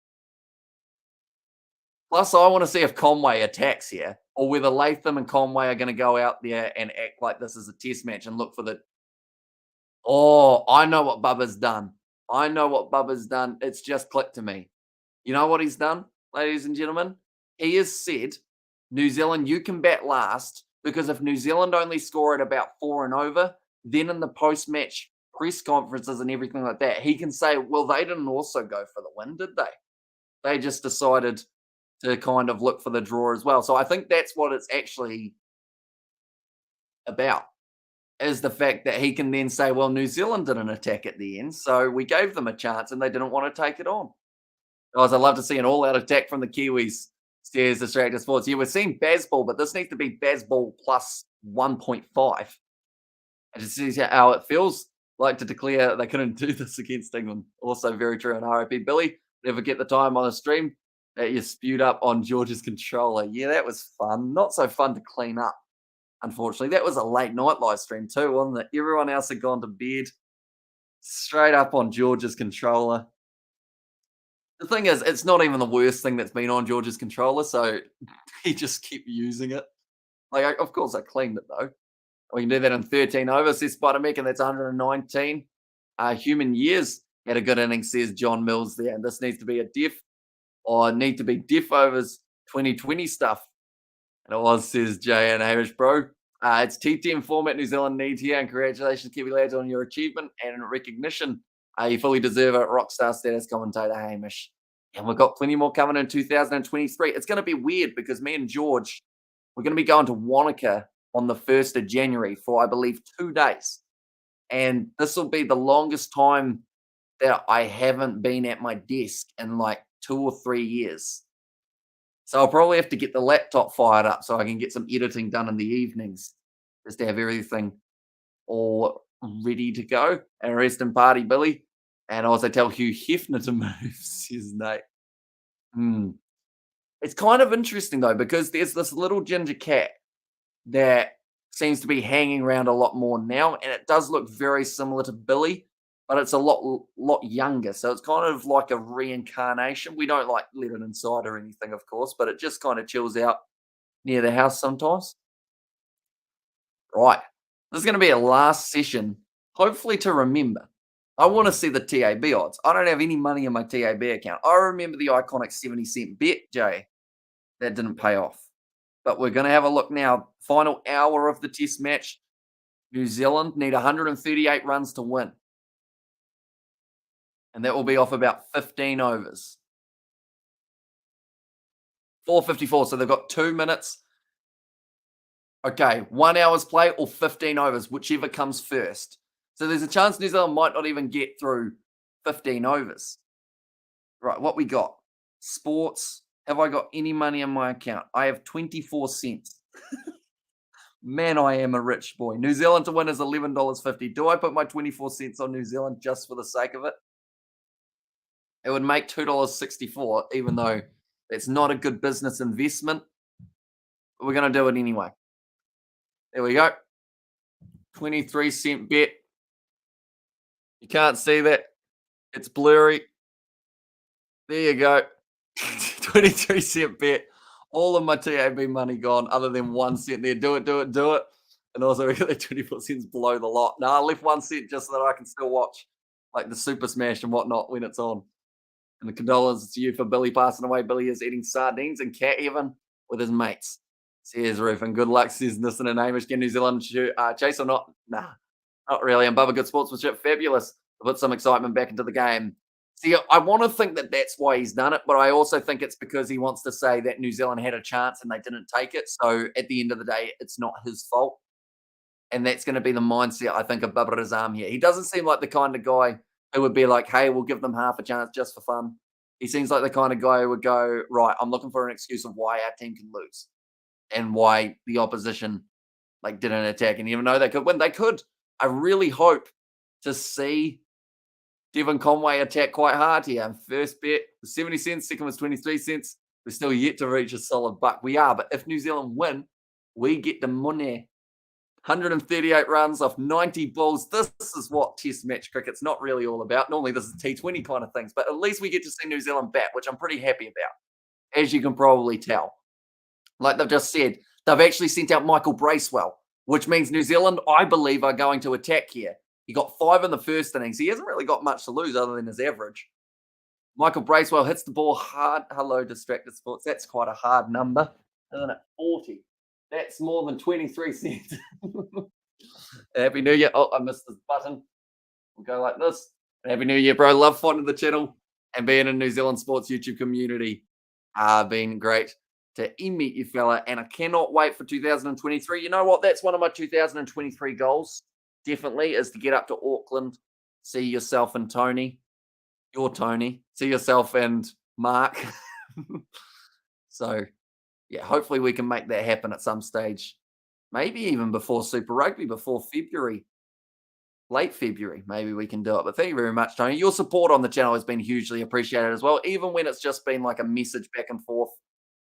Plus, I want to see if Conway attacks here, or whether Latham and Conway are going to go out there and act like this is a test match and look for the. Oh, I know what Bubba's done. It's just clicked to me. You know what he's done, ladies and gentlemen? He has said, New Zealand, you can bat last, because if New Zealand only score at about 4 and over, then in the post-match press conferences and everything like that, he can say, well, they didn't also go for the win, did they? They just decided to kind of look for the draw as well. So I think that's what it's actually about, is the fact that he can then say, well, New Zealand didn't attack at the end, so we gave them a chance and they didn't want to take it on. Guys, I'd love to see an all-out attack from the Kiwis. Stairs Distractor Sports. Yeah, we're seeing Bazball, but this needs to be Bazball plus 1.5. And to see how it feels like to declare they couldn't do this against England. Also very true on RIP Billy. Never get the time on the stream that you spewed up on George's controller. Yeah, that was fun. Not so fun to clean up. unfortunately. That was a late night live stream too, wasn't it? Everyone else had gone to bed. Straight up on George's controller. The thing is, it's not even the worst thing that's been on George's controller, so he just kept using it. Like, of course, I cleaned it though. We can do that in 13 overs, says Spider Mick, and that's 119. Human years had a good innings, says John Mills there. And this needs to be a diff or need to be diff overs 2020 stuff. And it was, says Jay and Hamish Bro. It's T10 format New Zealand needs here, and congratulations, Kiwi lads, on your achievement and recognition. You fully deserve it, rockstar status, commentator Hamish. And we've got plenty more coming in 2023. It's going to be weird because me and George, we're going to be going to Wanaka on the 1st of January for, I believe, 2 days. And this will be the longest time that I haven't been at my desk in like 2 or 3 years. So I'll probably have to get the laptop fired up so I can get some editing done in the evenings, just to have everything all ready to go. And rest in party, Billy. And also tell Hugh Hefner to move, says Nate. It's kind of interesting though, because there's this little ginger cat that seems to be hanging around a lot more now, and it does look very similar to Billy, but it's a lot younger. So it's kind of like a reincarnation. We don't like let it inside or anything, of course, but it just kind of chills out near the house sometimes. Right. This is going to be a last session, hopefully to remember. I want to see the TAB odds. I don't have any money in my TAB account. I remember the iconic 70-cent bet, Jay. That didn't pay off. But we're going to have a look now. Final hour of the test match. New Zealand need 138 runs to win. And that will be off about 15 overs. 4:54, so they've got 2 minutes. Okay, 1 hour's play or 15 overs, whichever comes first. So there's a chance New Zealand might not even get through 15 overs. Right, what we got? Sports. Have I got any money in my account? I have 24 cents. Man, I am a rich boy. New Zealand to win is $11.50. Do I put my 24 cents on New Zealand just for the sake of it? It would make $2.64, even though it's not a good business investment. But we're going to do it anyway. There we go. 23-cent bet. You can't see that. It's blurry. There you go. 23-cent bet. All of my TAB money gone, other than 1 cent there. Do it, do it, do it. And also, we got the 24 cents below the lot. No, I left 1 cent just so that I can still watch like the Super Smash and whatnot when it's on. And the condolences to you for Billy passing away. Billy is eating sardines and cat heaven with his mates. Says Roof, and good luck, says Nissan and Hamish. Can New Zealand chase or not? Nah, not really. And Bubba, good sportsmanship, fabulous. To put some excitement back into the game. See, I want to think that that's why he's done it, but I also think it's because he wants to say that New Zealand had a chance and they didn't take it. So at the end of the day, it's not his fault. And that's going to be the mindset, I think, of Bubba Razam here. He doesn't seem like the kind of guy who would be like, hey, we'll give them half a chance just for fun. He seems like the kind of guy who would go, right, I'm looking for an excuse of why our team can lose and why the opposition like didn't attack. And even though they could win, they could. I really hope to see Devon Conway attack quite hard here. First bet was 70 cents, second was 23 cents. We're still yet to reach a solid buck. We are, but if New Zealand win, we get the money. 138 runs off 90 balls. This is what Test match cricket's not really all about. Normally, this is T20 kind of things, but at least we get to see New Zealand bat, which I'm pretty happy about, as you can probably tell. Like they've just said, they've actually sent out Michael Bracewell, which means New Zealand, I believe, are going to attack here. He got 5 in the first innings. He hasn't really got much to lose other than his average. Michael Bracewell hits the ball hard. Hello, Distracted Sports. That's quite a hard number, isn't it? 40. That's more than 23 cents. Happy New Year. Oh, I missed this button. We'll go like this. Happy New Year, bro. Love finding the channel and being in New Zealand sports YouTube community. Been great to meet you, fella. And I cannot wait for 2023. You know what? That's one of my 2023 goals, definitely, is to get up to Auckland, see yourself and Tony. You're Tony. See yourself and Mark. So, yeah, hopefully we can make that happen at some stage. Maybe even before Super Rugby, before February. Late February, maybe we can do it. But thank you very much, Tony. Your support on the channel has been hugely appreciated as well, even when it's just been like a message back and forth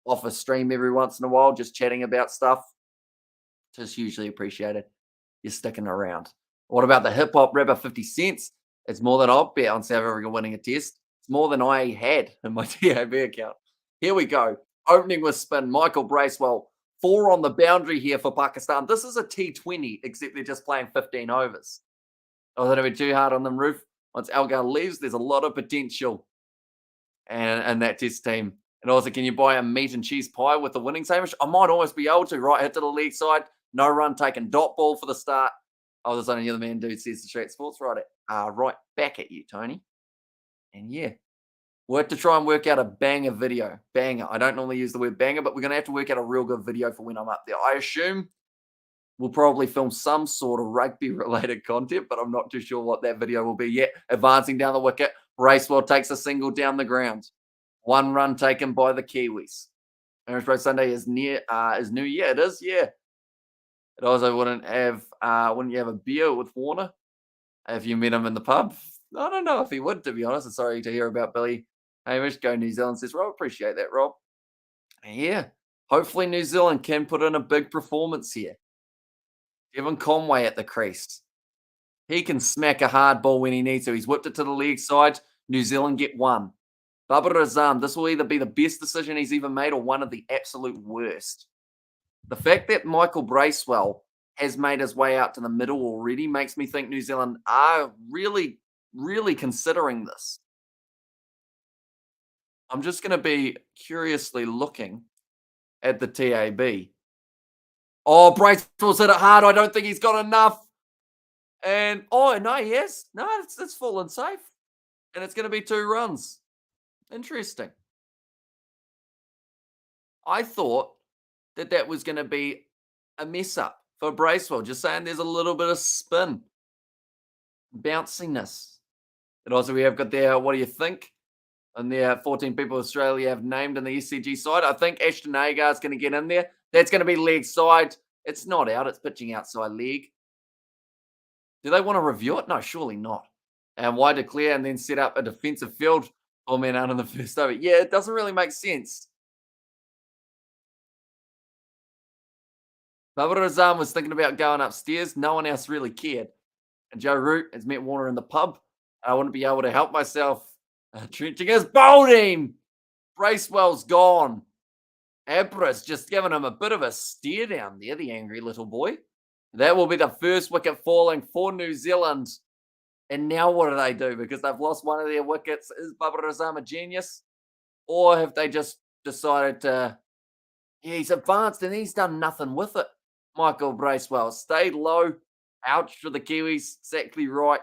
off a stream every once in a while, just chatting about stuff. Just hugely appreciated. You're sticking around. What about the hip hop rapper 50 cents? It's more than I'll bet on South Africa winning a test. It's more than I had in my TAB account. Here we go. Opening with spin. Michael Bracewell. 4 on the boundary here for Pakistan. This is a T20, except they're just playing 15 overs. I was going to be too hard on them, Roof. Once Algar leaves, there's a lot of potential and that test team. And also, can you buy a meat and cheese pie with the winning sandwich? I might almost be able to. Right, hit to the leg side. No run taken. Dot ball for the start. Oh, there's only the other man dude says the Straight Sports. Right back at you, Tony. And yeah, we'll have to try and work out a banger video. Banger. I don't normally use the word banger, but we're going to have to work out a real good video for when I'm up there. I assume we'll probably film some sort of rugby related content, but I'm not too sure what that video will be yet. Advancing down the wicket. Bracewell takes a single down the ground. 1 run taken by the Kiwis. Irish Road Sunday is New Year. It is, yeah. It also wouldn't you have a beer with Warner if you met him in the pub? I don't know if he would, to be honest. I'm sorry to hear about Billy Hamish. Go New Zealand, says Rob. Appreciate that, Rob. Yeah. Hopefully New Zealand can put in a big performance here. Devon Conway at the crease. He can smack a hard ball when he needs to. He's whipped it to the leg side. New Zealand get 1. Babar Azam, this will either be the best decision he's ever made or one of the absolute worst. The fact that Michael Bracewell has made his way out to the middle already makes me think New Zealand are really, really considering this. I'm just going to be curiously looking at the TAB. Oh, Bracewell's hit it hard. I don't think he's got enough. And, oh, no, yes. No, it's fallen safe. And it's going to be 2 runs. Interesting. I thought that was going to be a mess up for Bracewell. Just saying there's a little bit of spin, bounciness. And also we have got there, what do you think? And there 14 people Australia have named in the SCG side. I think Ashton Agar is going to get in there. That's going to be leg side. It's not out. It's pitching outside leg. Do they want to review it? No, surely not. And why declare and then set up a defensive field? 4 men out in the first over. Yeah, it doesn't really make sense. Babar Azam was thinking about going upstairs. No one else really cared. And Joe Root has met Warner in the pub. I wouldn't be able to help myself. Trenching his bowling. Bracewell's gone. Abras just giving him a bit of a stare down there, the angry little boy. That will be the first wicket falling for New Zealand. And now what do they do? Because they've lost one of their wickets. Is Babar Azam a genius? Or have they just decided to... Yeah, he's advanced and he's done nothing with it. Michael Bracewell stayed low. Ouch for the Kiwis. Exactly right.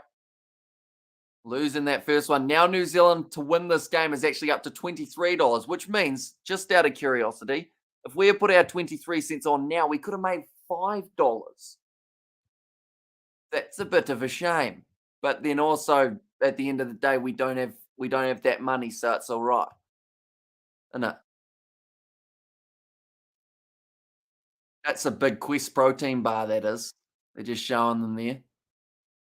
Losing that first one. Now New Zealand to win this game is actually up to $23, which means, just out of curiosity, if we had put our 23 cents on now, we could have made $5. That's a bit of a shame. But then also, at the end of the day, we don't have that money, so it's all right. Isn't it? That's a big Quest protein bar, that is. They're just showing them there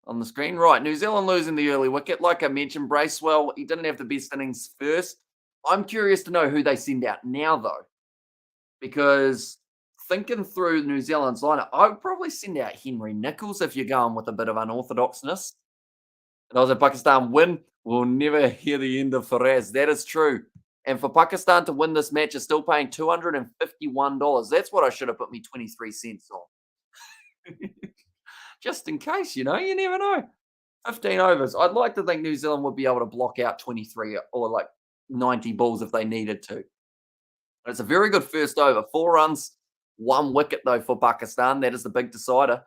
on the screen. Right, New Zealand losing the early wicket. Like I mentioned, Bracewell, he didn't have the best innings first. I'm curious to know who they send out now, though, because thinking through New Zealand's lineup, I would probably send out Henry Nicholls if you're going with a bit of unorthodoxness. And also, Pakistan win, we'll never hear the end of Faraz. That is true. And for Pakistan to win this match is still paying $251. That's what I should have put me 23 cents on. Just in case, you never know. 15 overs. I'd like to think New Zealand would be able to block out 23 or like 90 balls if they needed to. But it's a very good first over. 4 runs, 1 wicket though for Pakistan. That is the big decider.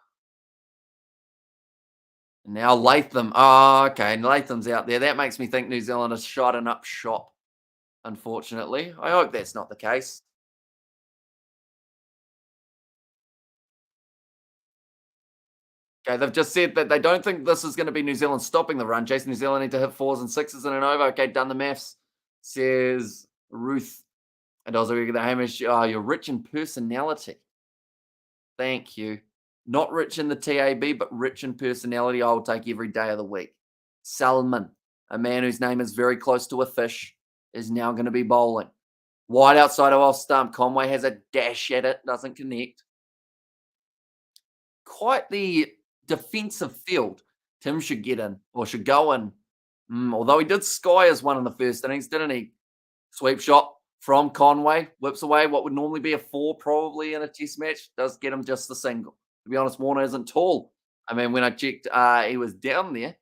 Now Latham. Oh, okay. Latham's out there. That makes me think New Zealand has shot an up shot, unfortunately. I hope that's not the case. Okay, they've just said that they don't think this is going to be New Zealand stopping the run. Jason, New Zealand need to hit 4s and 6s in an over. Okay, done the maths, says Ruth. And also, we get the Hamish. Oh, you're rich in personality. Thank you. Not rich in the TAB, but rich in personality. I will take every day of the week. Salman, a man whose name is very close to a fish, is now going to be bowling. Wide outside of off stump. Conway has a dash at it. Doesn't connect. quite the defensive field. Tim should get in or should go in. Although he did sky as one in the first innings, didn't he? Sweep shot from Conway, whips away what would normally be a four, probably in a test match. Does get him just the single. To be honest, Warner isn't tall. I mean, when I checked, he was down there.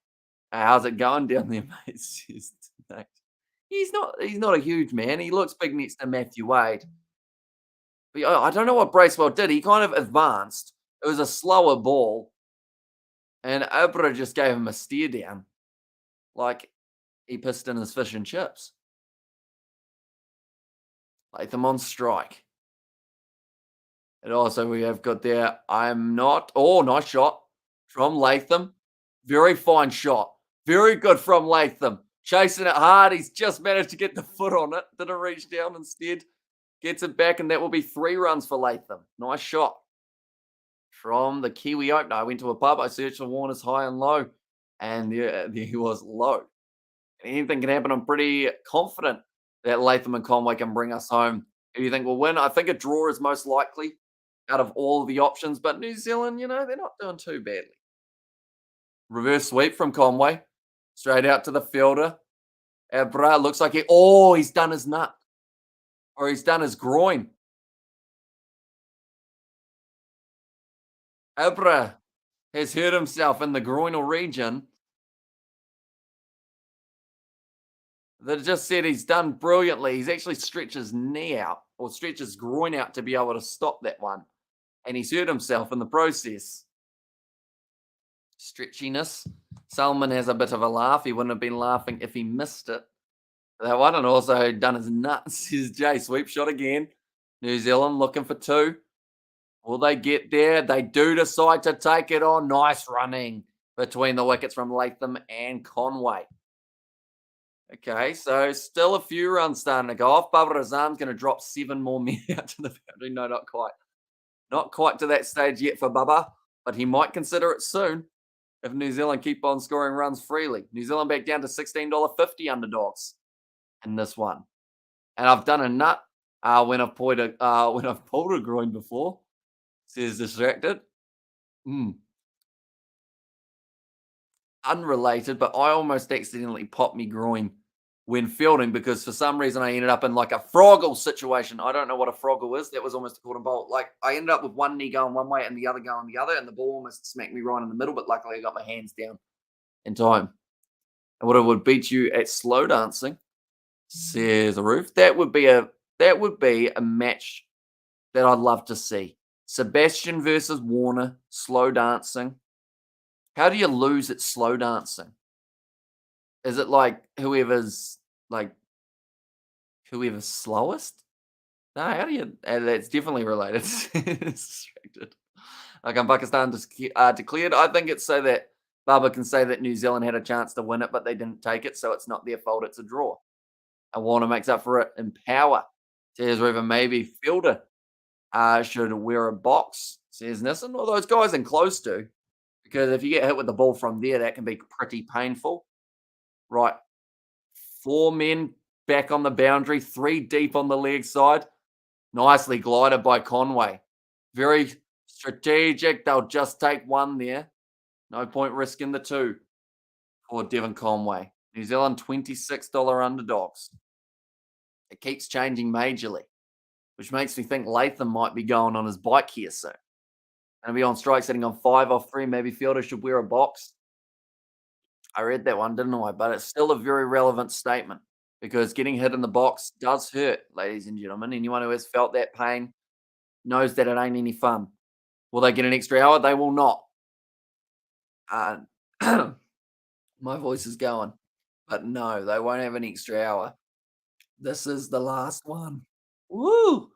How's it going down there, mate? No. He's not. He's not a huge man. He looks big next to Matthew Wade. But I don't know what Bracewell did. He kind of advanced. It was a slower ball, and Abra just gave him a stare down, like he pissed in his fish and chips. Latham on strike. And also we have got there, I'm not. Oh, nice shot from Latham. Very fine shot. Very good from Latham. Chasing it hard. He's just managed to get the foot on it. Didn't reach down instead. Gets it back, and that will be 3 runs for Latham. Nice shot from the Kiwi opener. I went to a pub. I searched for Warner's high and low, and there he was low. Anything can happen. I'm pretty confident that Latham and Conway can bring us home. Who do you think will win? I think a draw is most likely out of all of the options, but New Zealand, they're not doing too badly. Reverse sweep from Conway. Straight out to the fielder. Abra looks like he's done his nut. Or he's done his groin. Abra has hurt himself in the groinal region. That just said he's done brilliantly. He's actually stretched his knee out or stretched his groin out to be able to stop that one. And he's hurt himself in the process. Stretchiness. Salman has a bit of a laugh. He wouldn't have been laughing if he missed it. That one, and also done his nuts. Says Jay. Sweep shot again. New Zealand looking for 2. Will they get there? They do decide to take it on. Nice running between the wickets from Latham and Conway. Okay, so still a few runs starting to go off. Baba Razam's going to drop 7 more men out to the boundary. No, not quite. Not quite to that stage yet for Baba, but he might consider it soon if New Zealand keep on scoring runs freely. New Zealand back down to $16.50 underdogs in this one. And I've done a nut when I've pulled a groin before. Says distracted. Unrelated, but I almost accidentally popped me groin when fielding because for some reason I ended up in like a froggle situation. I don't know what a froggle is. That was almost a quarter bolt. Like I ended up with one knee going one way and the other going the other, and the ball almost smacked me right in the middle, but luckily I got my hands down in time. And what it would beat you at slow dancing, says Roof. That would be a match that I'd love to see. Sebastian versus Warner, slow dancing. How do you lose at slow dancing? Is it like whoever's slowest? No, how do you? That's definitely related. It's distracted. Like Pakistan declared. I think it's so that Baba can say that New Zealand had a chance to win it, but they didn't take it, so it's not their fault. It's a draw. And Warner makes up for it in power. Says River maybe fielder should wear a box. Says Nissan. Well, those guys in close do. Because if you get hit with the ball from there, that can be pretty painful. Right. 4 men back on the boundary, 3 deep on the leg side. Nicely glided by Conway. Very strategic. They'll just take 1 there. No point risking the 2 for Devon Conway. New Zealand, $26 underdogs. It keeps changing majorly, which makes me think Latham might be going on his bike here soon. And be on strike, sitting on 5 off 3. Maybe fielder should wear a box. I read that one, didn't I? But it's still a very relevant statement because getting hit in the box does hurt, ladies and gentlemen. Anyone who has felt that pain knows that it ain't any fun. Will they get an extra hour? They will not. My voice is going. But no, they won't have an extra hour. This is the last one. Woo!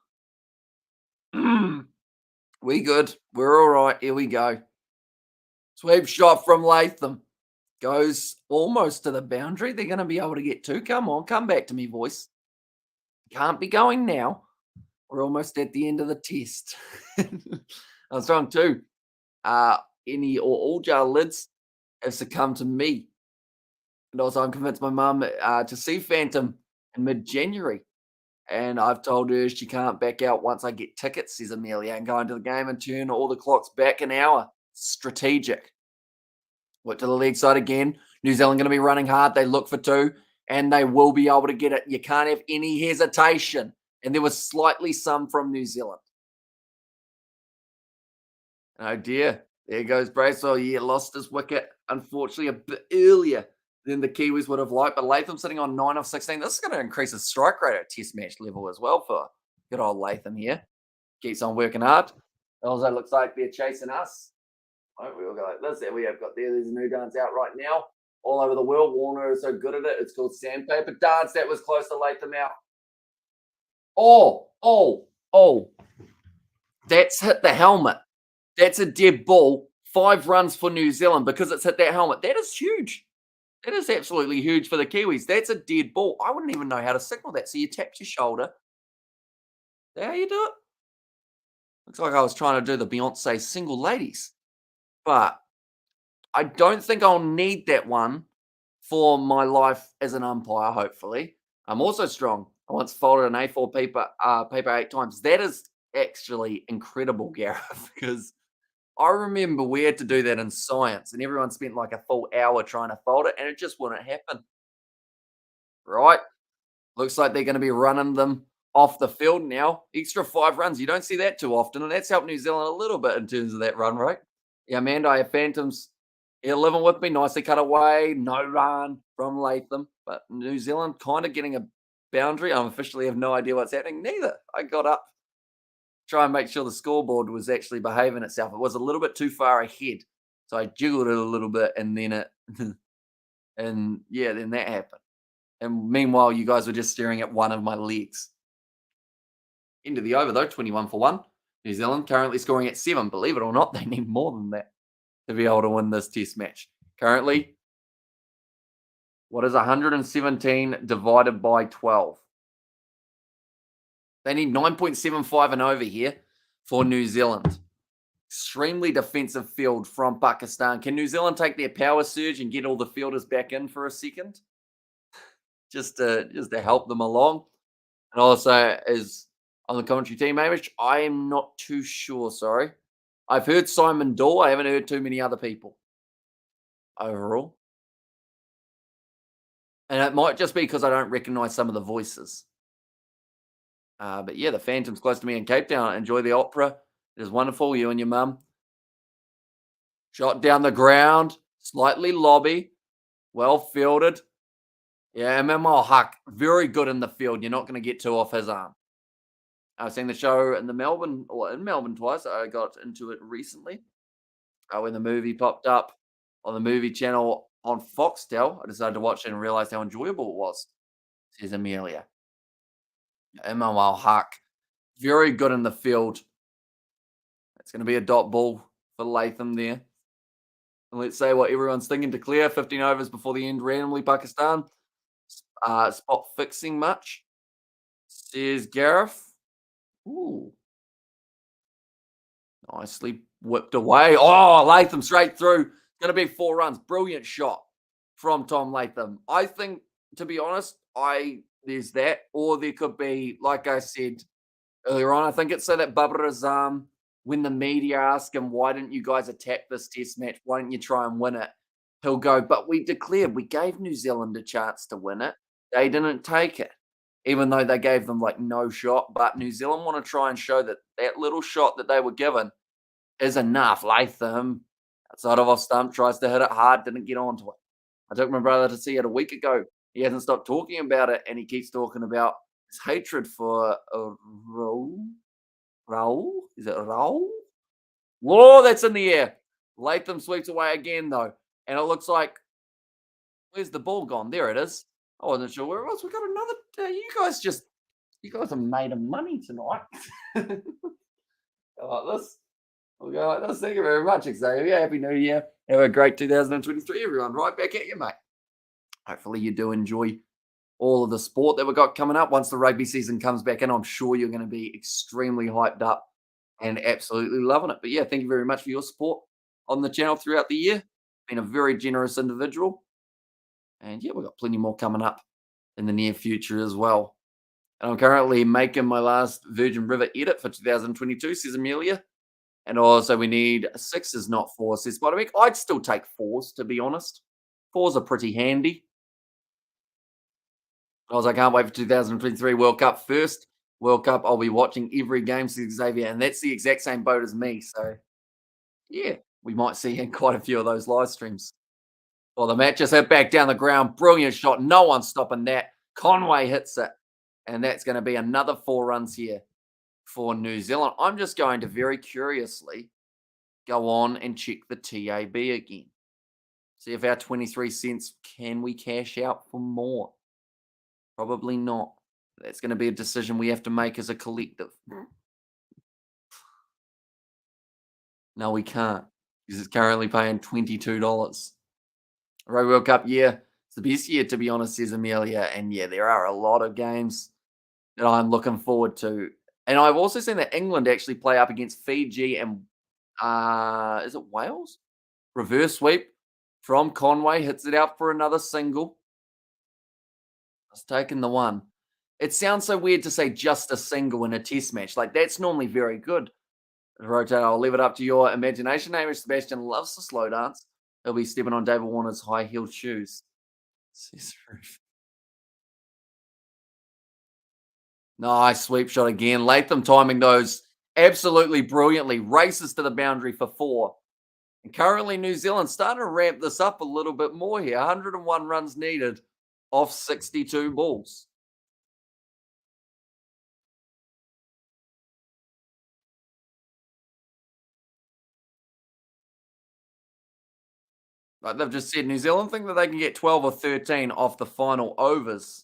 We good. We're all right. Here we go. Sweep shot from Latham. Goes almost to the boundary. They're going to be able to get 2. Come on. Come back to me, voice. Can't be going now. We're almost at the end of the test. I was trying to. Any or all jar lids have succumbed to me. And also, I'm convinced my mum to see Phantom in mid-January. And I've told her she can't back out once I get tickets, says Amelia, and go into the game and turn all the clocks back an hour, strategic. Went to the leg side again. New Zealand going to be running hard. They look for two, and they will be able to get it. You can't have any hesitation. And there was slightly some from New Zealand. Oh dear. There goes Bracewell. Yeah, lost his wicket, unfortunately, a bit earlier than the Kiwis would have liked. But Latham sitting on 9 of 16. This is going to increase his strike rate at Test match level as well for good old Latham here. Keeps on working hard. Also looks like they're chasing us. Right, we all go like this. There we have got there's a new dance out right now. All over the world. Warner is so good at it. It's called Sandpaper Dance. That was close to Latham out. Oh. That's hit the helmet. That's a dead ball. 5 runs for New Zealand because it's hit that helmet. That is huge. That is absolutely huge for the Kiwis. That's a dead ball. I wouldn't even know how to signal that. So you tap your shoulder. That's how you do it. Looks like I was trying to do the Beyonce single ladies. But I don't think I'll need that one for my life as an umpire, hopefully. I'm also strong. I once folded an A4 paper 8 times. That is actually incredible, Gareth, because I remember we had to do that in science, and everyone spent like a full hour trying to fold it, and it just wouldn't happen. Right? Looks like they're going to be running them off the field now. Extra 5 runs. You don't see that too often, and that's helped New Zealand a little bit in terms of that run rate. Yeah, Amanda, I have Phantoms here living with me. Nicely cut away. No run from Latham. But New Zealand kind of getting a boundary. I officially have no idea what's happening. Neither. I got up, try and make sure the scoreboard was actually behaving itself. It was a little bit too far ahead. So I jiggled it a little bit and then then that happened. And meanwhile, you guys were just staring at one of my legs. End of the over though, 21 for 1. New Zealand currently scoring at 7. Believe it or not, they need more than that to be able to win this test match. Currently, what is 117 divided by 12? They need 9.75 and over here for New Zealand. Extremely defensive field from Pakistan. Can New Zealand take their power surge and get all the fielders back in for a second? Just to help them along. And also, as on the commentary team, which I am not too sure, sorry. I've heard Simon Daw. I haven't heard too many other people overall. And it might just be because I don't recognize some of the voices. But yeah, the Phantom's close to me in Cape Town. Enjoy the opera. It is wonderful. You and your mum. Shot down the ground. Slightly lobby. Well fielded. Yeah, Mamal Huck. Very good in the field. You're not going to get 2 off his arm. I've seen the show in Melbourne twice. I got into it recently. When the movie popped up on the movie channel on Foxtel, I decided to watch it and realized how enjoyable it was, says Amelia. Emmanuel Huck, very good in the field. It's going to be a dot ball for Latham there. And let's say what everyone's thinking to clear 15 overs before the end randomly, Pakistan. Spot fixing much, says Gareth. Ooh. Nicely whipped away. Oh, Latham straight through. Going to be 4 runs. Brilliant shot from Tom Latham. I think, to be honest, there's that. Or there could be, like I said earlier on, I think it's so that Babar Azam, when the media ask him, why didn't you guys attack this test match? Why didn't you try and win it? He'll go, but we declared, we gave New Zealand a chance to win it. They didn't take it, even though they gave them like no shot. But New Zealand want to try and show that little shot that they were given is enough. Latham, outside of off stump, tries to hit it hard, didn't get onto it. I took my brother to see it a week ago. He hasn't stopped talking about it, and he keeps talking about his hatred for Raul. Raul? Is it Raul? Whoa, that's in the air. Latham sweeps away again, though. And it looks like, where's the ball gone? There it is. I wasn't sure where it was. We got another. You guys are made of money tonight. Go like this. We'll go like this. Thank you very much, Xavier. Happy New Year. Have a great 2023, everyone. Right back at you, mate. Hopefully you do enjoy all of the sport that we've got coming up. Once the rugby season comes back in, I'm sure you're going to be extremely hyped up and absolutely loving it. But yeah, thank you very much for your support on the channel throughout the year. Been a very generous individual. And yeah, we've got plenty more coming up in the near future as well. And I'm currently making my last Virgin River edit for 2022, says Amelia. And also we need sixes, not fours, says Spider-Week. I'd still take fours, to be honest. Fours are pretty handy. I can't wait for 2023 World Cup. First World Cup, I'll be watching every game, says Xavier, and that's the exact same boat as me. So, yeah, we might see quite a few of those live streams. Well, the match just hit back down the ground. Brilliant shot. No one's stopping that. Conway hits it. And that's going to be another 4 runs here for New Zealand. I'm just going to very curiously go on and check the TAB again. See if our 23 cents, can we cash out for more? Probably not. That's going to be a decision we have to make as a collective. No, we can't because it's currently paying $22. Rugby World Cup year. It's the best year, to be honest, says Amelia. And yeah, there are a lot of games that I'm looking forward to. And I've also seen that England actually play up against Fiji and is it Wales? Reverse sweep from Conway, hits it out for another single. It's taking the one. It sounds so weird to say just a single in a test match. Like that's normally very good. Rotate, I'll leave it up to your imagination. Hamish Sebastian loves the slow dance. He'll be stepping on David Warner's high heeled shoes. Nice sweep shot again. Latham timing those absolutely brilliantly. Races to the boundary for 4. And currently, New Zealand starting to ramp this up a little bit more here. 101 runs needed off 62 balls. Like they've just said, New Zealand think that they can get 12 or 13 off the final overs.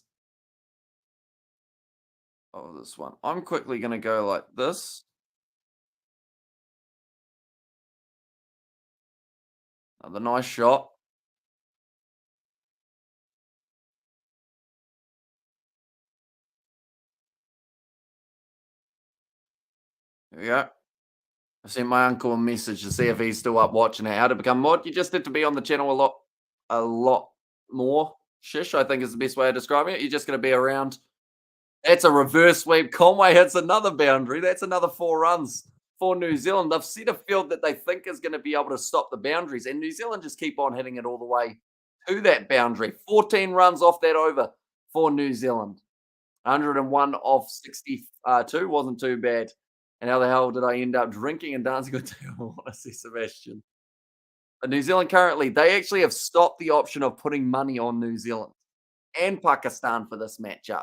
Oh, this one. I'm quickly going to go like this. Another nice shot. There we go. I sent my uncle a message to see if he's still up watching it. How to become mod? You just have to be on the channel a lot more. Shish, I think is the best way of describing it. You're just going to be around. That's a reverse sweep. Conway hits another boundary. That's another 4 runs for New Zealand. They've set a field that they think is going to be able to stop the boundaries, and New Zealand just keep on hitting it all the way to that boundary. 14 runs off that over for New Zealand. 101 off 62 wasn't too bad. And how the hell did I end up drinking and dancing with Taylor Sebastian? But New Zealand currently, they actually have stopped the option of putting money on New Zealand and Pakistan for this matchup.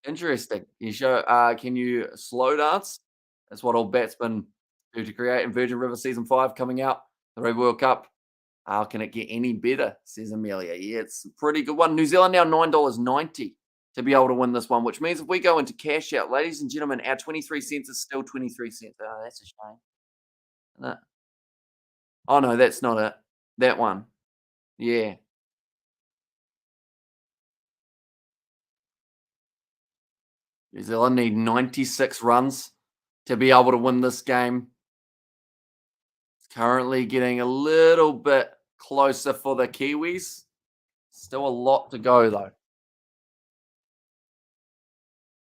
Interesting. You show, can you slow dance? That's what all batsmen do to create in Virgin River Season 5 coming out. The Rugby World Cup. How can it get any better? Says Amelia. Yeah, it's a pretty good one. New Zealand now $9.90 to be able to win this one, which means if we go into cash out, ladies and gentlemen, our 23 cents is still 23 cents. Oh, that's a shame. No. Oh, no, that's not it. That one. Yeah. New Zealand need 96 runs to be able to win this game. It's currently getting a little bit closer for the Kiwis. Still a lot to go, though.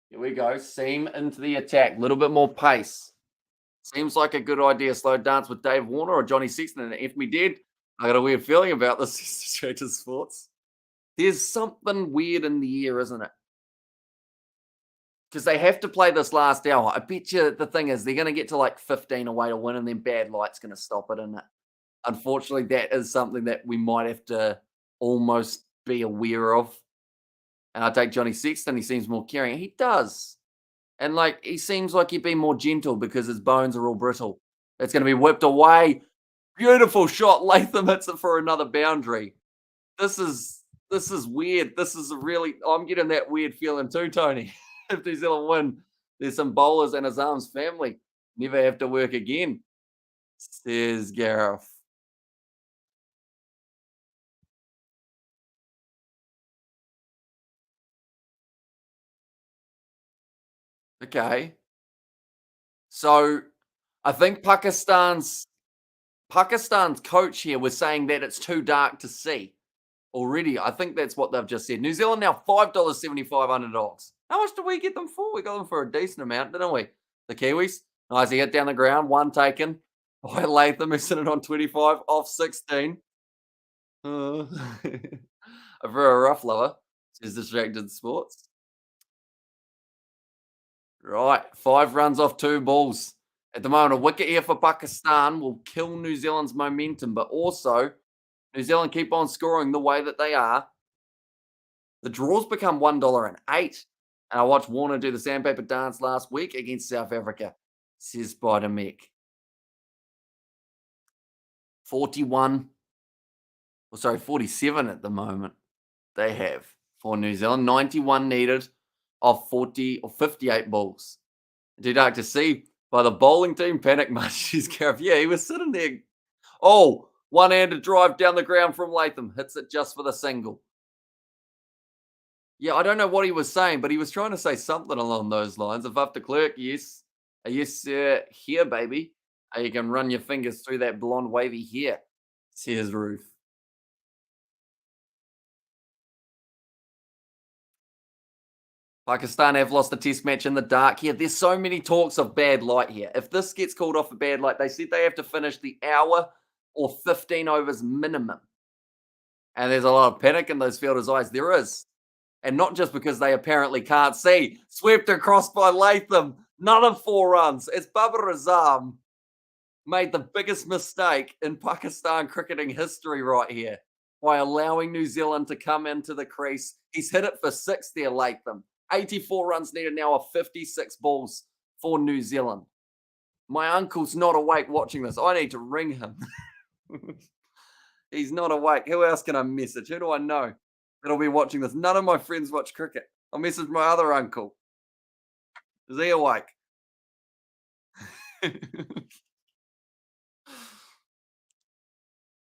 Here we go. Seam into the attack. A little bit more pace. Seems like a good idea. Slow dance with Dave Warner or Johnny Sexton. And if we did, I got a weird feeling about this. Stranger Sports. There's something weird in the air, isn't it? Because they have to play this last hour. I bet you the thing is they're going to get to like 15 away to win, and then bad light's going to stop it. And unfortunately, that is something that we might have to almost be aware of. And I take Johnny Sexton. He seems more caring. He does. And like he seems like he'd be more gentle because his bones are all brittle. It's going to be whipped away. Beautiful shot. Latham hits it for another boundary. This is weird. This is I'm getting that weird feeling too, Tony. If New Zealand win, there's some bowlers in his arms family. Never have to work again. Says Gareth. Okay. So I think Pakistan's coach here was saying that it's too dark to see already. I think that's what they've just said. New Zealand now $5.75 underdogs. How much did we get them for? We got them for a decent amount, didn't we? The Kiwis. Nice, he hit down the ground, one taken by Latham, who's sitting on 25 off 16. Uh, for a rough lover, says Distracted Sports. Right, 5 runs off 2 balls. At the moment, a wicket here for Pakistan will kill New Zealand's momentum, but also New Zealand keep on scoring the way that they are. The draws become $1.08. And I watched Warner do the sandpaper dance last week against South Africa, says Spider Mick. 41, or sorry, 47 at the moment they have for New Zealand. 91 needed off 40 or 58 balls. Did like to see by the bowling team panic much? Yeah, he was sitting there. Oh, one-handed drive down the ground from Latham. Hits it just for the single. Yeah, I don't know what he was saying, but he was trying to say something along those lines. Above the clerk, yes. Yes, sir. Here, baby. You can run your fingers through that blonde wavy hair. Says Ruth. Pakistan have lost the test match in the dark here. There's so many talks of bad light here. If this gets called off a bad light, they said they have to finish the hour or 15 overs minimum. And there's a lot of panic in those fielders' eyes. There is. And not just because they apparently can't see. Swept across by Latham. Another 4 runs. It's Babar Azam made the biggest mistake in Pakistan cricketing history right here by allowing New Zealand to come into the crease. He's hit it for 6 there, Latham. 84 runs needed now of 56 balls for New Zealand. My uncle's not awake watching this. I need to ring him. He's not awake. Who else can I message? Who do I know that'll be watching this? None of my friends watch cricket. I'll message my other uncle. Is he awake?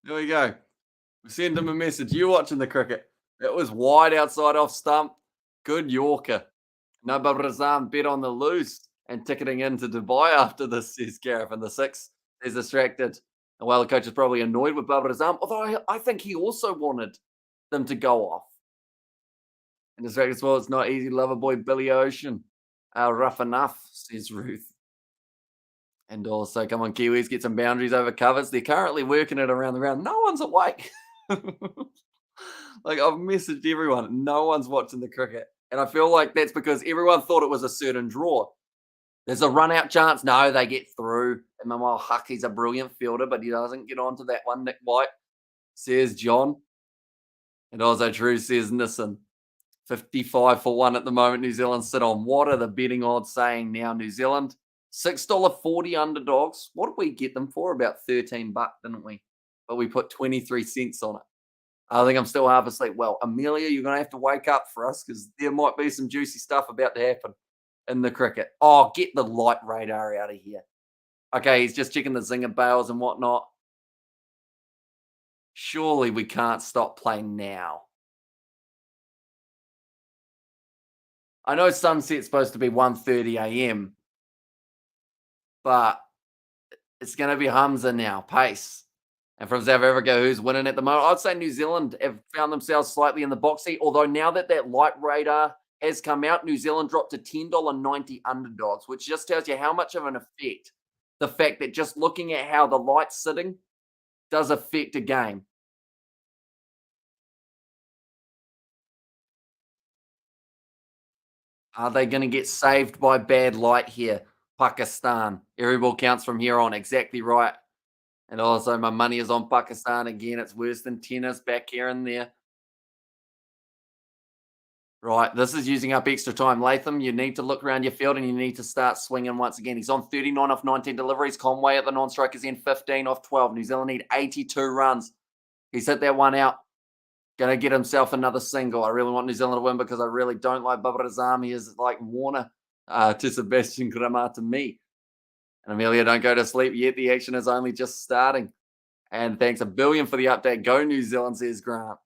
There we go. Send him a message. You watching the cricket? It was wide outside off stump. Good Yorker. Nabar Razam bet on the loose and ticketing into Dubai after this, says Gareth. And the 6 is distracted. And while the coach is probably annoyed with Babar Azam, although I think he also wanted them to go off. And distracted as well, it's not easy to love a boy, Billy Ocean. Rough enough, says Ruth. And also, come on, Kiwis, get some boundaries over covers. They're currently working it around the ground. No one's awake. Like, I've messaged everyone. No one's watching the cricket. And I feel like that's because everyone thought it was a certain draw. There's a run-out chance. No, they get through. And Mamal Huck, he's a brilliant fielder, but he doesn't get onto that one. Nick White, says John. And also true, says Nissan. 55 for 1 at the moment. New Zealand sit on. What are the betting odds saying now, New Zealand? $6.40 underdogs. What did we get them for? About $13, didn't we? But we put 23 cents on it. I think I'm still half asleep. Well, Amelia, you're going to have to wake up for us because there might be some juicy stuff about to happen in the cricket. Oh, get the light radar out of here. Okay, he's just checking the zinger bails and whatnot. Surely we can't stop playing now. I know sunset's supposed to be 1:30 a.m., but it's going to be Hamza now, pace. And from South Africa, who's winning at the moment? I'd say New Zealand have found themselves slightly in the box seat, although now that light radar has come out, New Zealand dropped to $10.90 underdogs, which just tells you how much of an effect the fact that just looking at how the light's sitting does affect a game. Are they going to get saved by bad light here? Pakistan. Every ball counts from here on. Exactly right. And also, my money is on Pakistan again. It's worse than tennis back here and there. Right, this is using up extra time. Latham, you need to look around your field and you need to start swinging once again. He's on 39 off 19 deliveries. Conway at the non-strikers in 15 off 12. New Zealand need 82 runs. He's hit that one out. Going to get himself another single. I really want New Zealand to win because I really don't like Babar Azam. He is like Warner to Sebastian Gramar to me. And Amelia, don't go to sleep yet. The action is only just starting. And thanks a billion for the update. Go New Zealand, says Grant.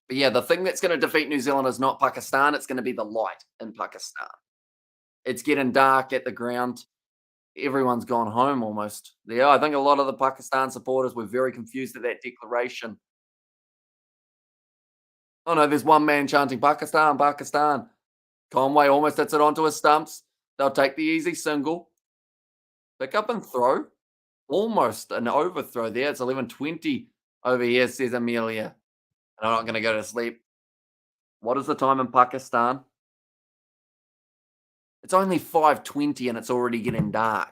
But yeah, the thing that's going to defeat New Zealand is not Pakistan. It's going to be the light in Pakistan. It's getting dark at the ground. Everyone's gone home almost. Yeah, I think a lot of the Pakistan supporters were very confused at that declaration. Oh no, there's one man chanting Pakistan, Pakistan. Conway almost hits it onto his stumps. They'll take the easy single. Pick up and throw. Almost an overthrow there. It's 11:20 over here, says Amelia. And I'm not going to go to sleep. What is the time in Pakistan? It's only 5:20 and it's already getting dark.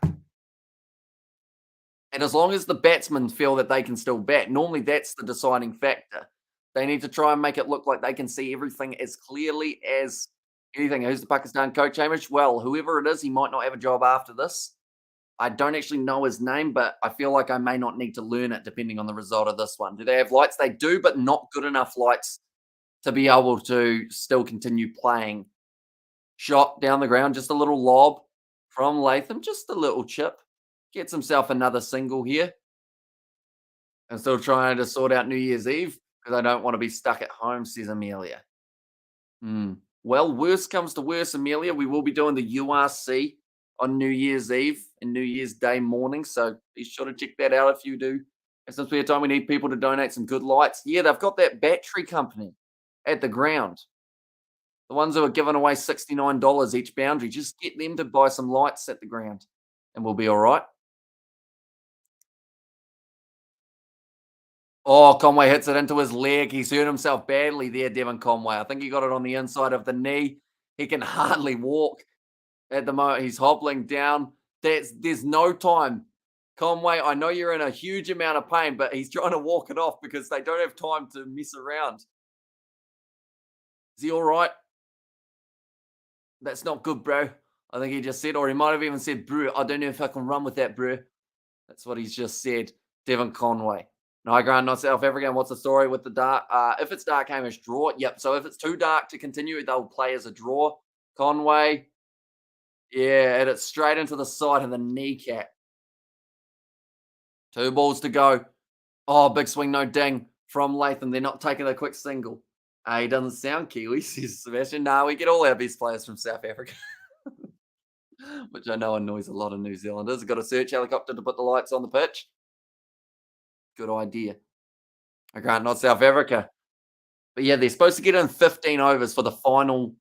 And as long as the batsmen feel that they can still bat, normally that's the deciding factor. They need to try and make it look like they can see everything as clearly as anything. Who's the Pakistan coach, Hamish? Well, whoever it is, he might not have a job after this. I don't actually know his name, but I feel like I may not need to learn it depending on the result of this one. Do they have lights? They do, but not good enough lights to be able to still continue playing. Shot down the ground, just a little lob from Latham, just a little chip. Gets himself another single here. I'm still trying to sort out New Year's Eve because I don't want to be stuck at home, says Amelia. Hmm. Well, worst comes to worst, Amelia. We will be doing the URC on New Year's Eve and New Year's Day morning. So be sure to check that out if you do. And since we have time, we need people to donate some good lights. Yeah, they've got that battery company at the ground. The ones who are giving away $69 each boundary. Just get them to buy some lights at the ground and we'll be all right. Oh, Conway hits it into his leg. He's hurt himself badly there, Devon Conway. I think he got it on the inside of the knee. He can hardly walk at the moment. He's hobbling down. There's no time. Conway, I know you're in a huge amount of pain, but he's trying to walk it off because they don't have time to mess around. Is he all right? That's not good, bro. I think he just said, or he might have even said, bro, I don't know if I can run with that, bro. That's what he's just said. Devon Conway. No, Grant, not South Africa. What's the story with the dark? If it's dark, Hamish, draw. Yep. So if it's too dark to continue, they'll play as a draw. Conway, yeah, and it's straight into the side of the kneecap. 2 balls to go. Oh, big swing, no ding from Latham. They're not taking a quick single. He doesn't sound Kiwi, says Sebastian. No, we get all our best players from South Africa, which I know annoys a lot of New Zealanders. Got a search helicopter to put the lights on the pitch. Good idea. Grant, not South Africa. But yeah, they're supposed to get in 15 overs for the final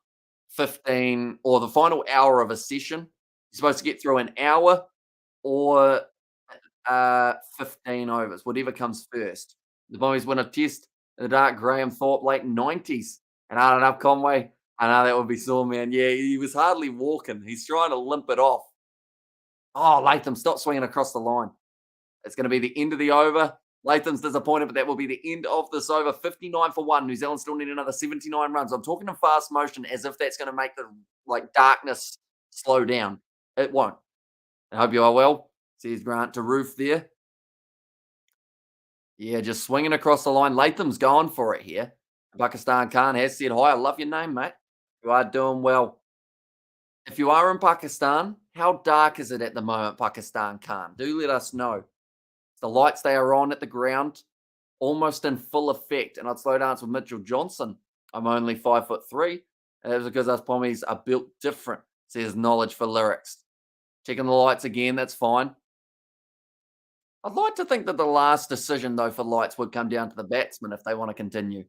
15 or the final hour of a session. You're supposed to get through an hour or 15 overs, whatever comes first. The Bombers win a test in the dark. Graham Thorpe, late 90s. And I don't know, Conway. I know that would be sore, man. Yeah, he was hardly walking. He's trying to limp it off. Oh, Latham, stop swinging across the line. It's going to be the end of the over. Latham's disappointed, but that will be the end of this over. 59 for 1. New Zealand still need another 79 runs. I'm talking in fast motion as if that's going to make the darkness slow down. It won't. I hope you are well. Says Grant to Roof there. Yeah, just swinging across the line. Latham's going for it here. Pakistan Khan has said, hi, I love your name, mate. You are doing well. If you are in Pakistan, how dark is it at the moment, Pakistan Khan? Do let us know. The lights they are on at the ground, almost in full effect. And I'd slow dance with Mitchell Johnson. I'm only 5'3". And that's because us Pommies are built different, says Knowledge for Lyrics. Checking the lights again, that's fine. I'd like to think that the last decision, though, for lights would come down to the batsman if they want to continue.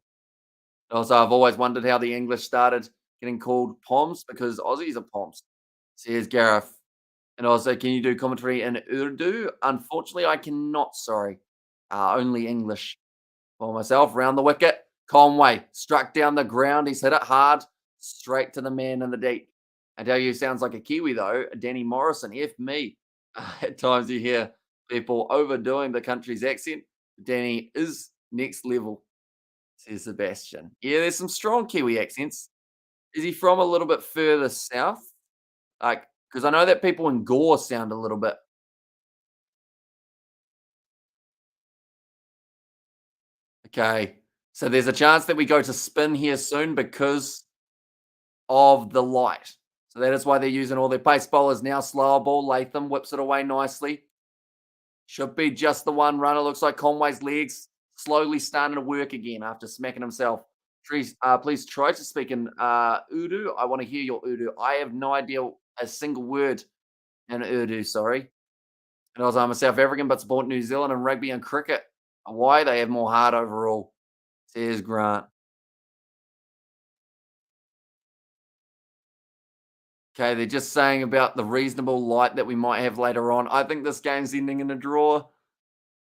Also, I've always wondered how the English started getting called Poms because Aussies are Poms, says Gareth. And also, can you do commentary in Urdu? Unfortunately, I cannot, sorry. Only English for myself. Round the wicket. Conway struck down the ground. He's hit it hard. Straight to the man in the deep. I tell you, sounds like a Kiwi, though. Danny Morrison, F me. At times you hear people overdoing the country's accent. Danny is next level, says Sebastian. Yeah, there's some strong Kiwi accents. Is he from a little bit further south? Because I know that people in Gore sound a little bit. Okay. So there's a chance that we go to spin here soon because of the light. So that is why they're using all their pace bowlers now. Slower ball. Latham whips it away nicely. Should be just the one runner. Looks like Conway's legs slowly starting to work again after smacking himself. Please try to speak in Urdu. I want to hear your Urdu. I have no idea a single word in Urdu, sorry. And also, I'm a South African, but support New Zealand in rugby and cricket. Why they have more heart overall, says Grant. Okay, they're just saying about the reasonable light that we might have later on. I think this game's ending in a draw.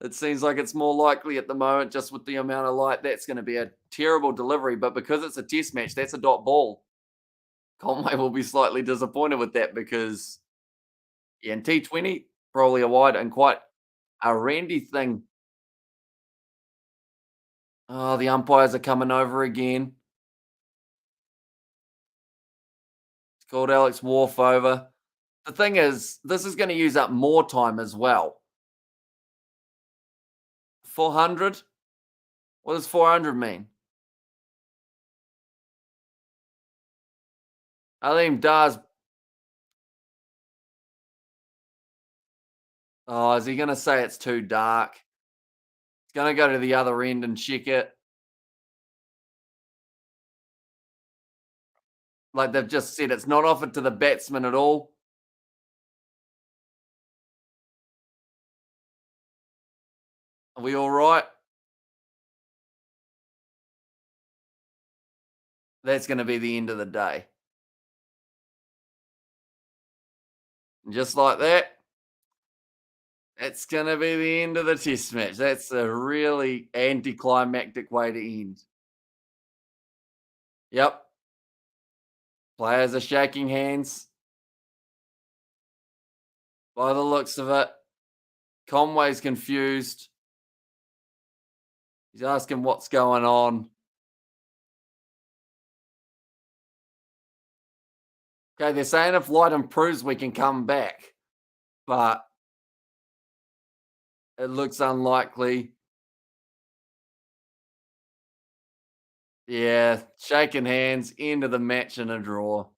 It seems like it's more likely at the moment, just with the amount of light. That's going to be a terrible delivery, but because it's a test match, that's a dot ball. Conway will be slightly disappointed with that because, yeah, in T20, probably a wide and quite a randy thing. Oh, the umpires are coming over again. It's called Alex Wharf over. The thing is, this is going to use up more time as well. 400? What does 400 mean? Aleem Dars. Oh, is he going to say it's too dark? He's going to go to the other end and check it. Like they've just said, it's not offered to the batsman at all. Are we all right? That's going to be the end of the day. And just like that, it's going to be the end of the test match. That's a really anticlimactic way to end. Yep. Players are shaking hands by the looks of it. Conway's confused. He's asking what's going on. Okay, they're saying if light improves, we can come back, but it looks unlikely. Yeah, shaking hands, end of the match in a draw.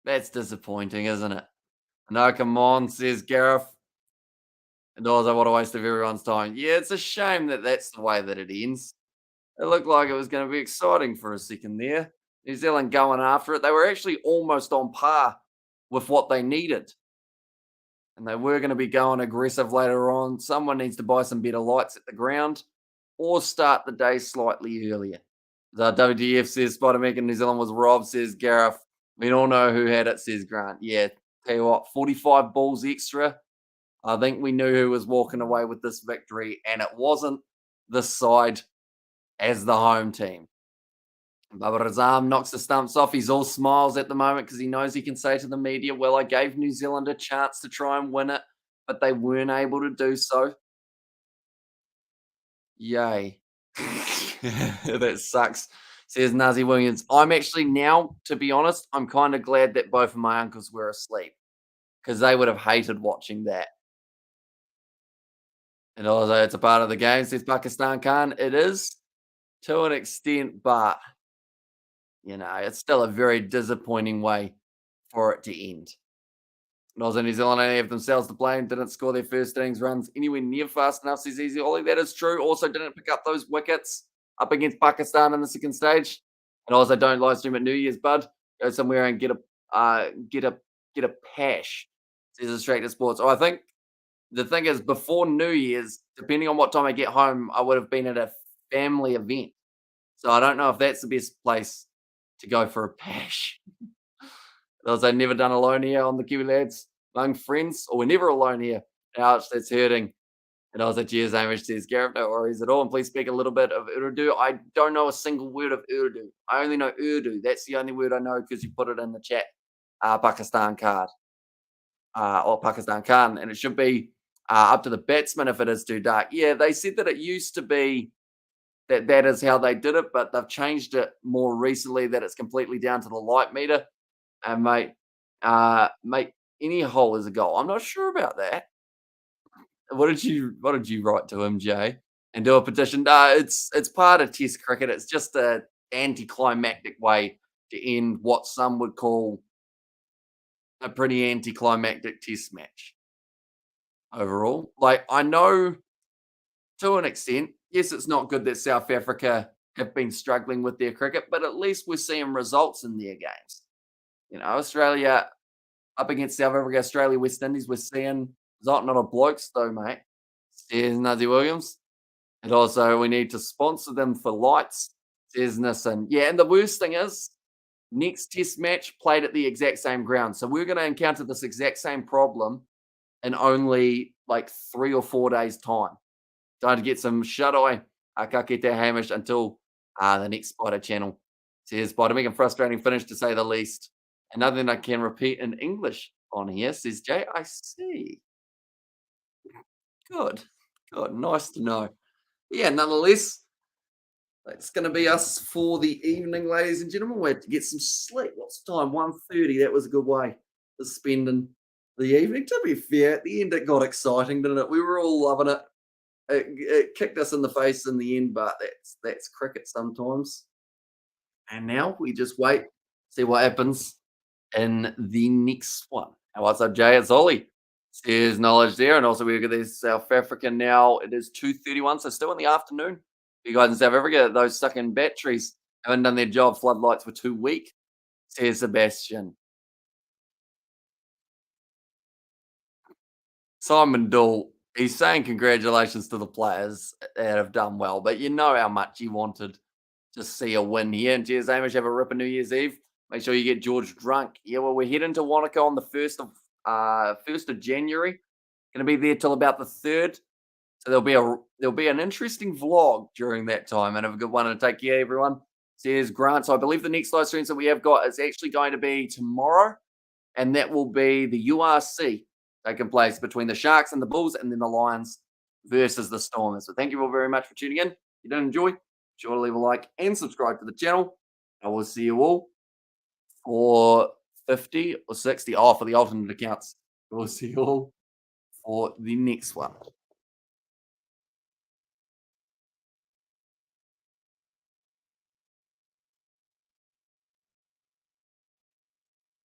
That's disappointing, isn't it? No, come on, says Gareth. And also, what a waste of everyone's time. Yeah, it's a shame that that's the way that it ends. It looked like it was going to be exciting for a second there. New Zealand going after it. They were actually almost on par with what they needed. And they were going to be going aggressive later on. Someone needs to buy some better lights at the ground or start the day slightly earlier. The WDF says Spider Man in New Zealand was robbed, says Gareth. We all know who had it, says Grant. Yeah, tell you what, 45 balls extra. I think we knew who was walking away with this victory, and it wasn't this side as the home team. Babar Azam knocks the stumps off. He's all smiles at the moment because he knows he can say to the media, well, I gave New Zealand a chance to try and win it, but they weren't able to do so. Yay. That sucks, says Nazi Williams. I'm actually now, to be honest, I'm kind of glad that both of my uncles were asleep because they would have hated watching that. And also, it's a part of the game, says Pakistan Khan. It is to an extent, but it's still a very disappointing way for it to end. And also, New Zealand only have themselves to blame. Didn't score their first innings runs anywhere near fast enough, says Easy Ollie. That is true. Also, didn't pick up those wickets up against Pakistan in the second stage. And also, don't live stream at New Year's, bud. Go somewhere and get a pash, says Australia Sports. Oh, I think the thing is, before New Year's, depending on what time I get home, I would have been at a family event. So I don't know if that's the best place to go for a pash. Also, never done alone here on the Kiwi Lads among friends, or we're never alone here. Ouch, that's hurting. And also, cheers, Hamish says, Gareth, no worries at all. And please speak a little bit of Urdu. I don't know a single word of Urdu. I only know Urdu. That's the only word I know because you put it in the chat. Pakistan card. Or Pakistan Khan. And it should be up to the batsman if it is too dark. Yeah, they said that it used to be that is how they did it, but they've changed it more recently that it's completely down to the light meter. And mate, any hole is a goal. I'm not sure about that. What did you write to him, Jay? And do a petition? No, it's part of Test cricket. It's just a anticlimactic way to end what some would call a pretty anticlimactic Test match overall. Like I know to an extent, yes, it's not good that South Africa have been struggling with their cricket, but at least we're seeing results in their games. Australia up against South Africa, Australia, West Indies, we're seeing not a blokes though, mate. Says Nazi Williams. And also we need to sponsor them for lights, says Nissan. Yeah, and the worst thing is Next test match played at the exact same ground. So we're going to encounter this exact same problem in only like 3 or 4 days' time. Time to get some shut eye. Akakete Hamish until the next Spider channel. Says Spider making frustrating finish to say the least. And nothing I can repeat in English on here, says Jay. I see. Good. Good. Nice to know. Yeah, nonetheless, that's going to be us for the evening, ladies and gentlemen. We have to get some sleep. What's the time? 1:30. That was a good way of spending the evening. To be fair, at the end it got exciting, didn't it? We were all loving it. It kicked us in the face in the end, but that's cricket sometimes. And now we just wait, see what happens in the next one. And what's up, Jay? It's Ollie. There's knowledge there, and also we got this South African now. It is 2:31, so still in the afternoon. You guys in South Africa, those sucking batteries haven't done their job. Floodlights were too weak, says Sebastian. Simon Dool, he's saying congratulations to the players that have done well, but you know how much he wanted to see a win here. And cheers, Amish, have a ripper New Year's Eve. Make sure you get George drunk. Yeah, well, we're heading to Wanaka on the first of January. Gonna be there till about the 3rd. So there'll be an interesting vlog during that time, and have a good one and take care, everyone. Says Grant. So I believe the next live streams that we have got is actually going to be tomorrow, and that will be the URC taking place between the Sharks and the Bulls, and then the Lions versus the Stormers. So thank you all very much for tuning in. If you did enjoy, be sure to leave a like and subscribe to the channel. I will see you all for 50 or 60. Oh, for the alternate accounts. We'll see you all for the next one.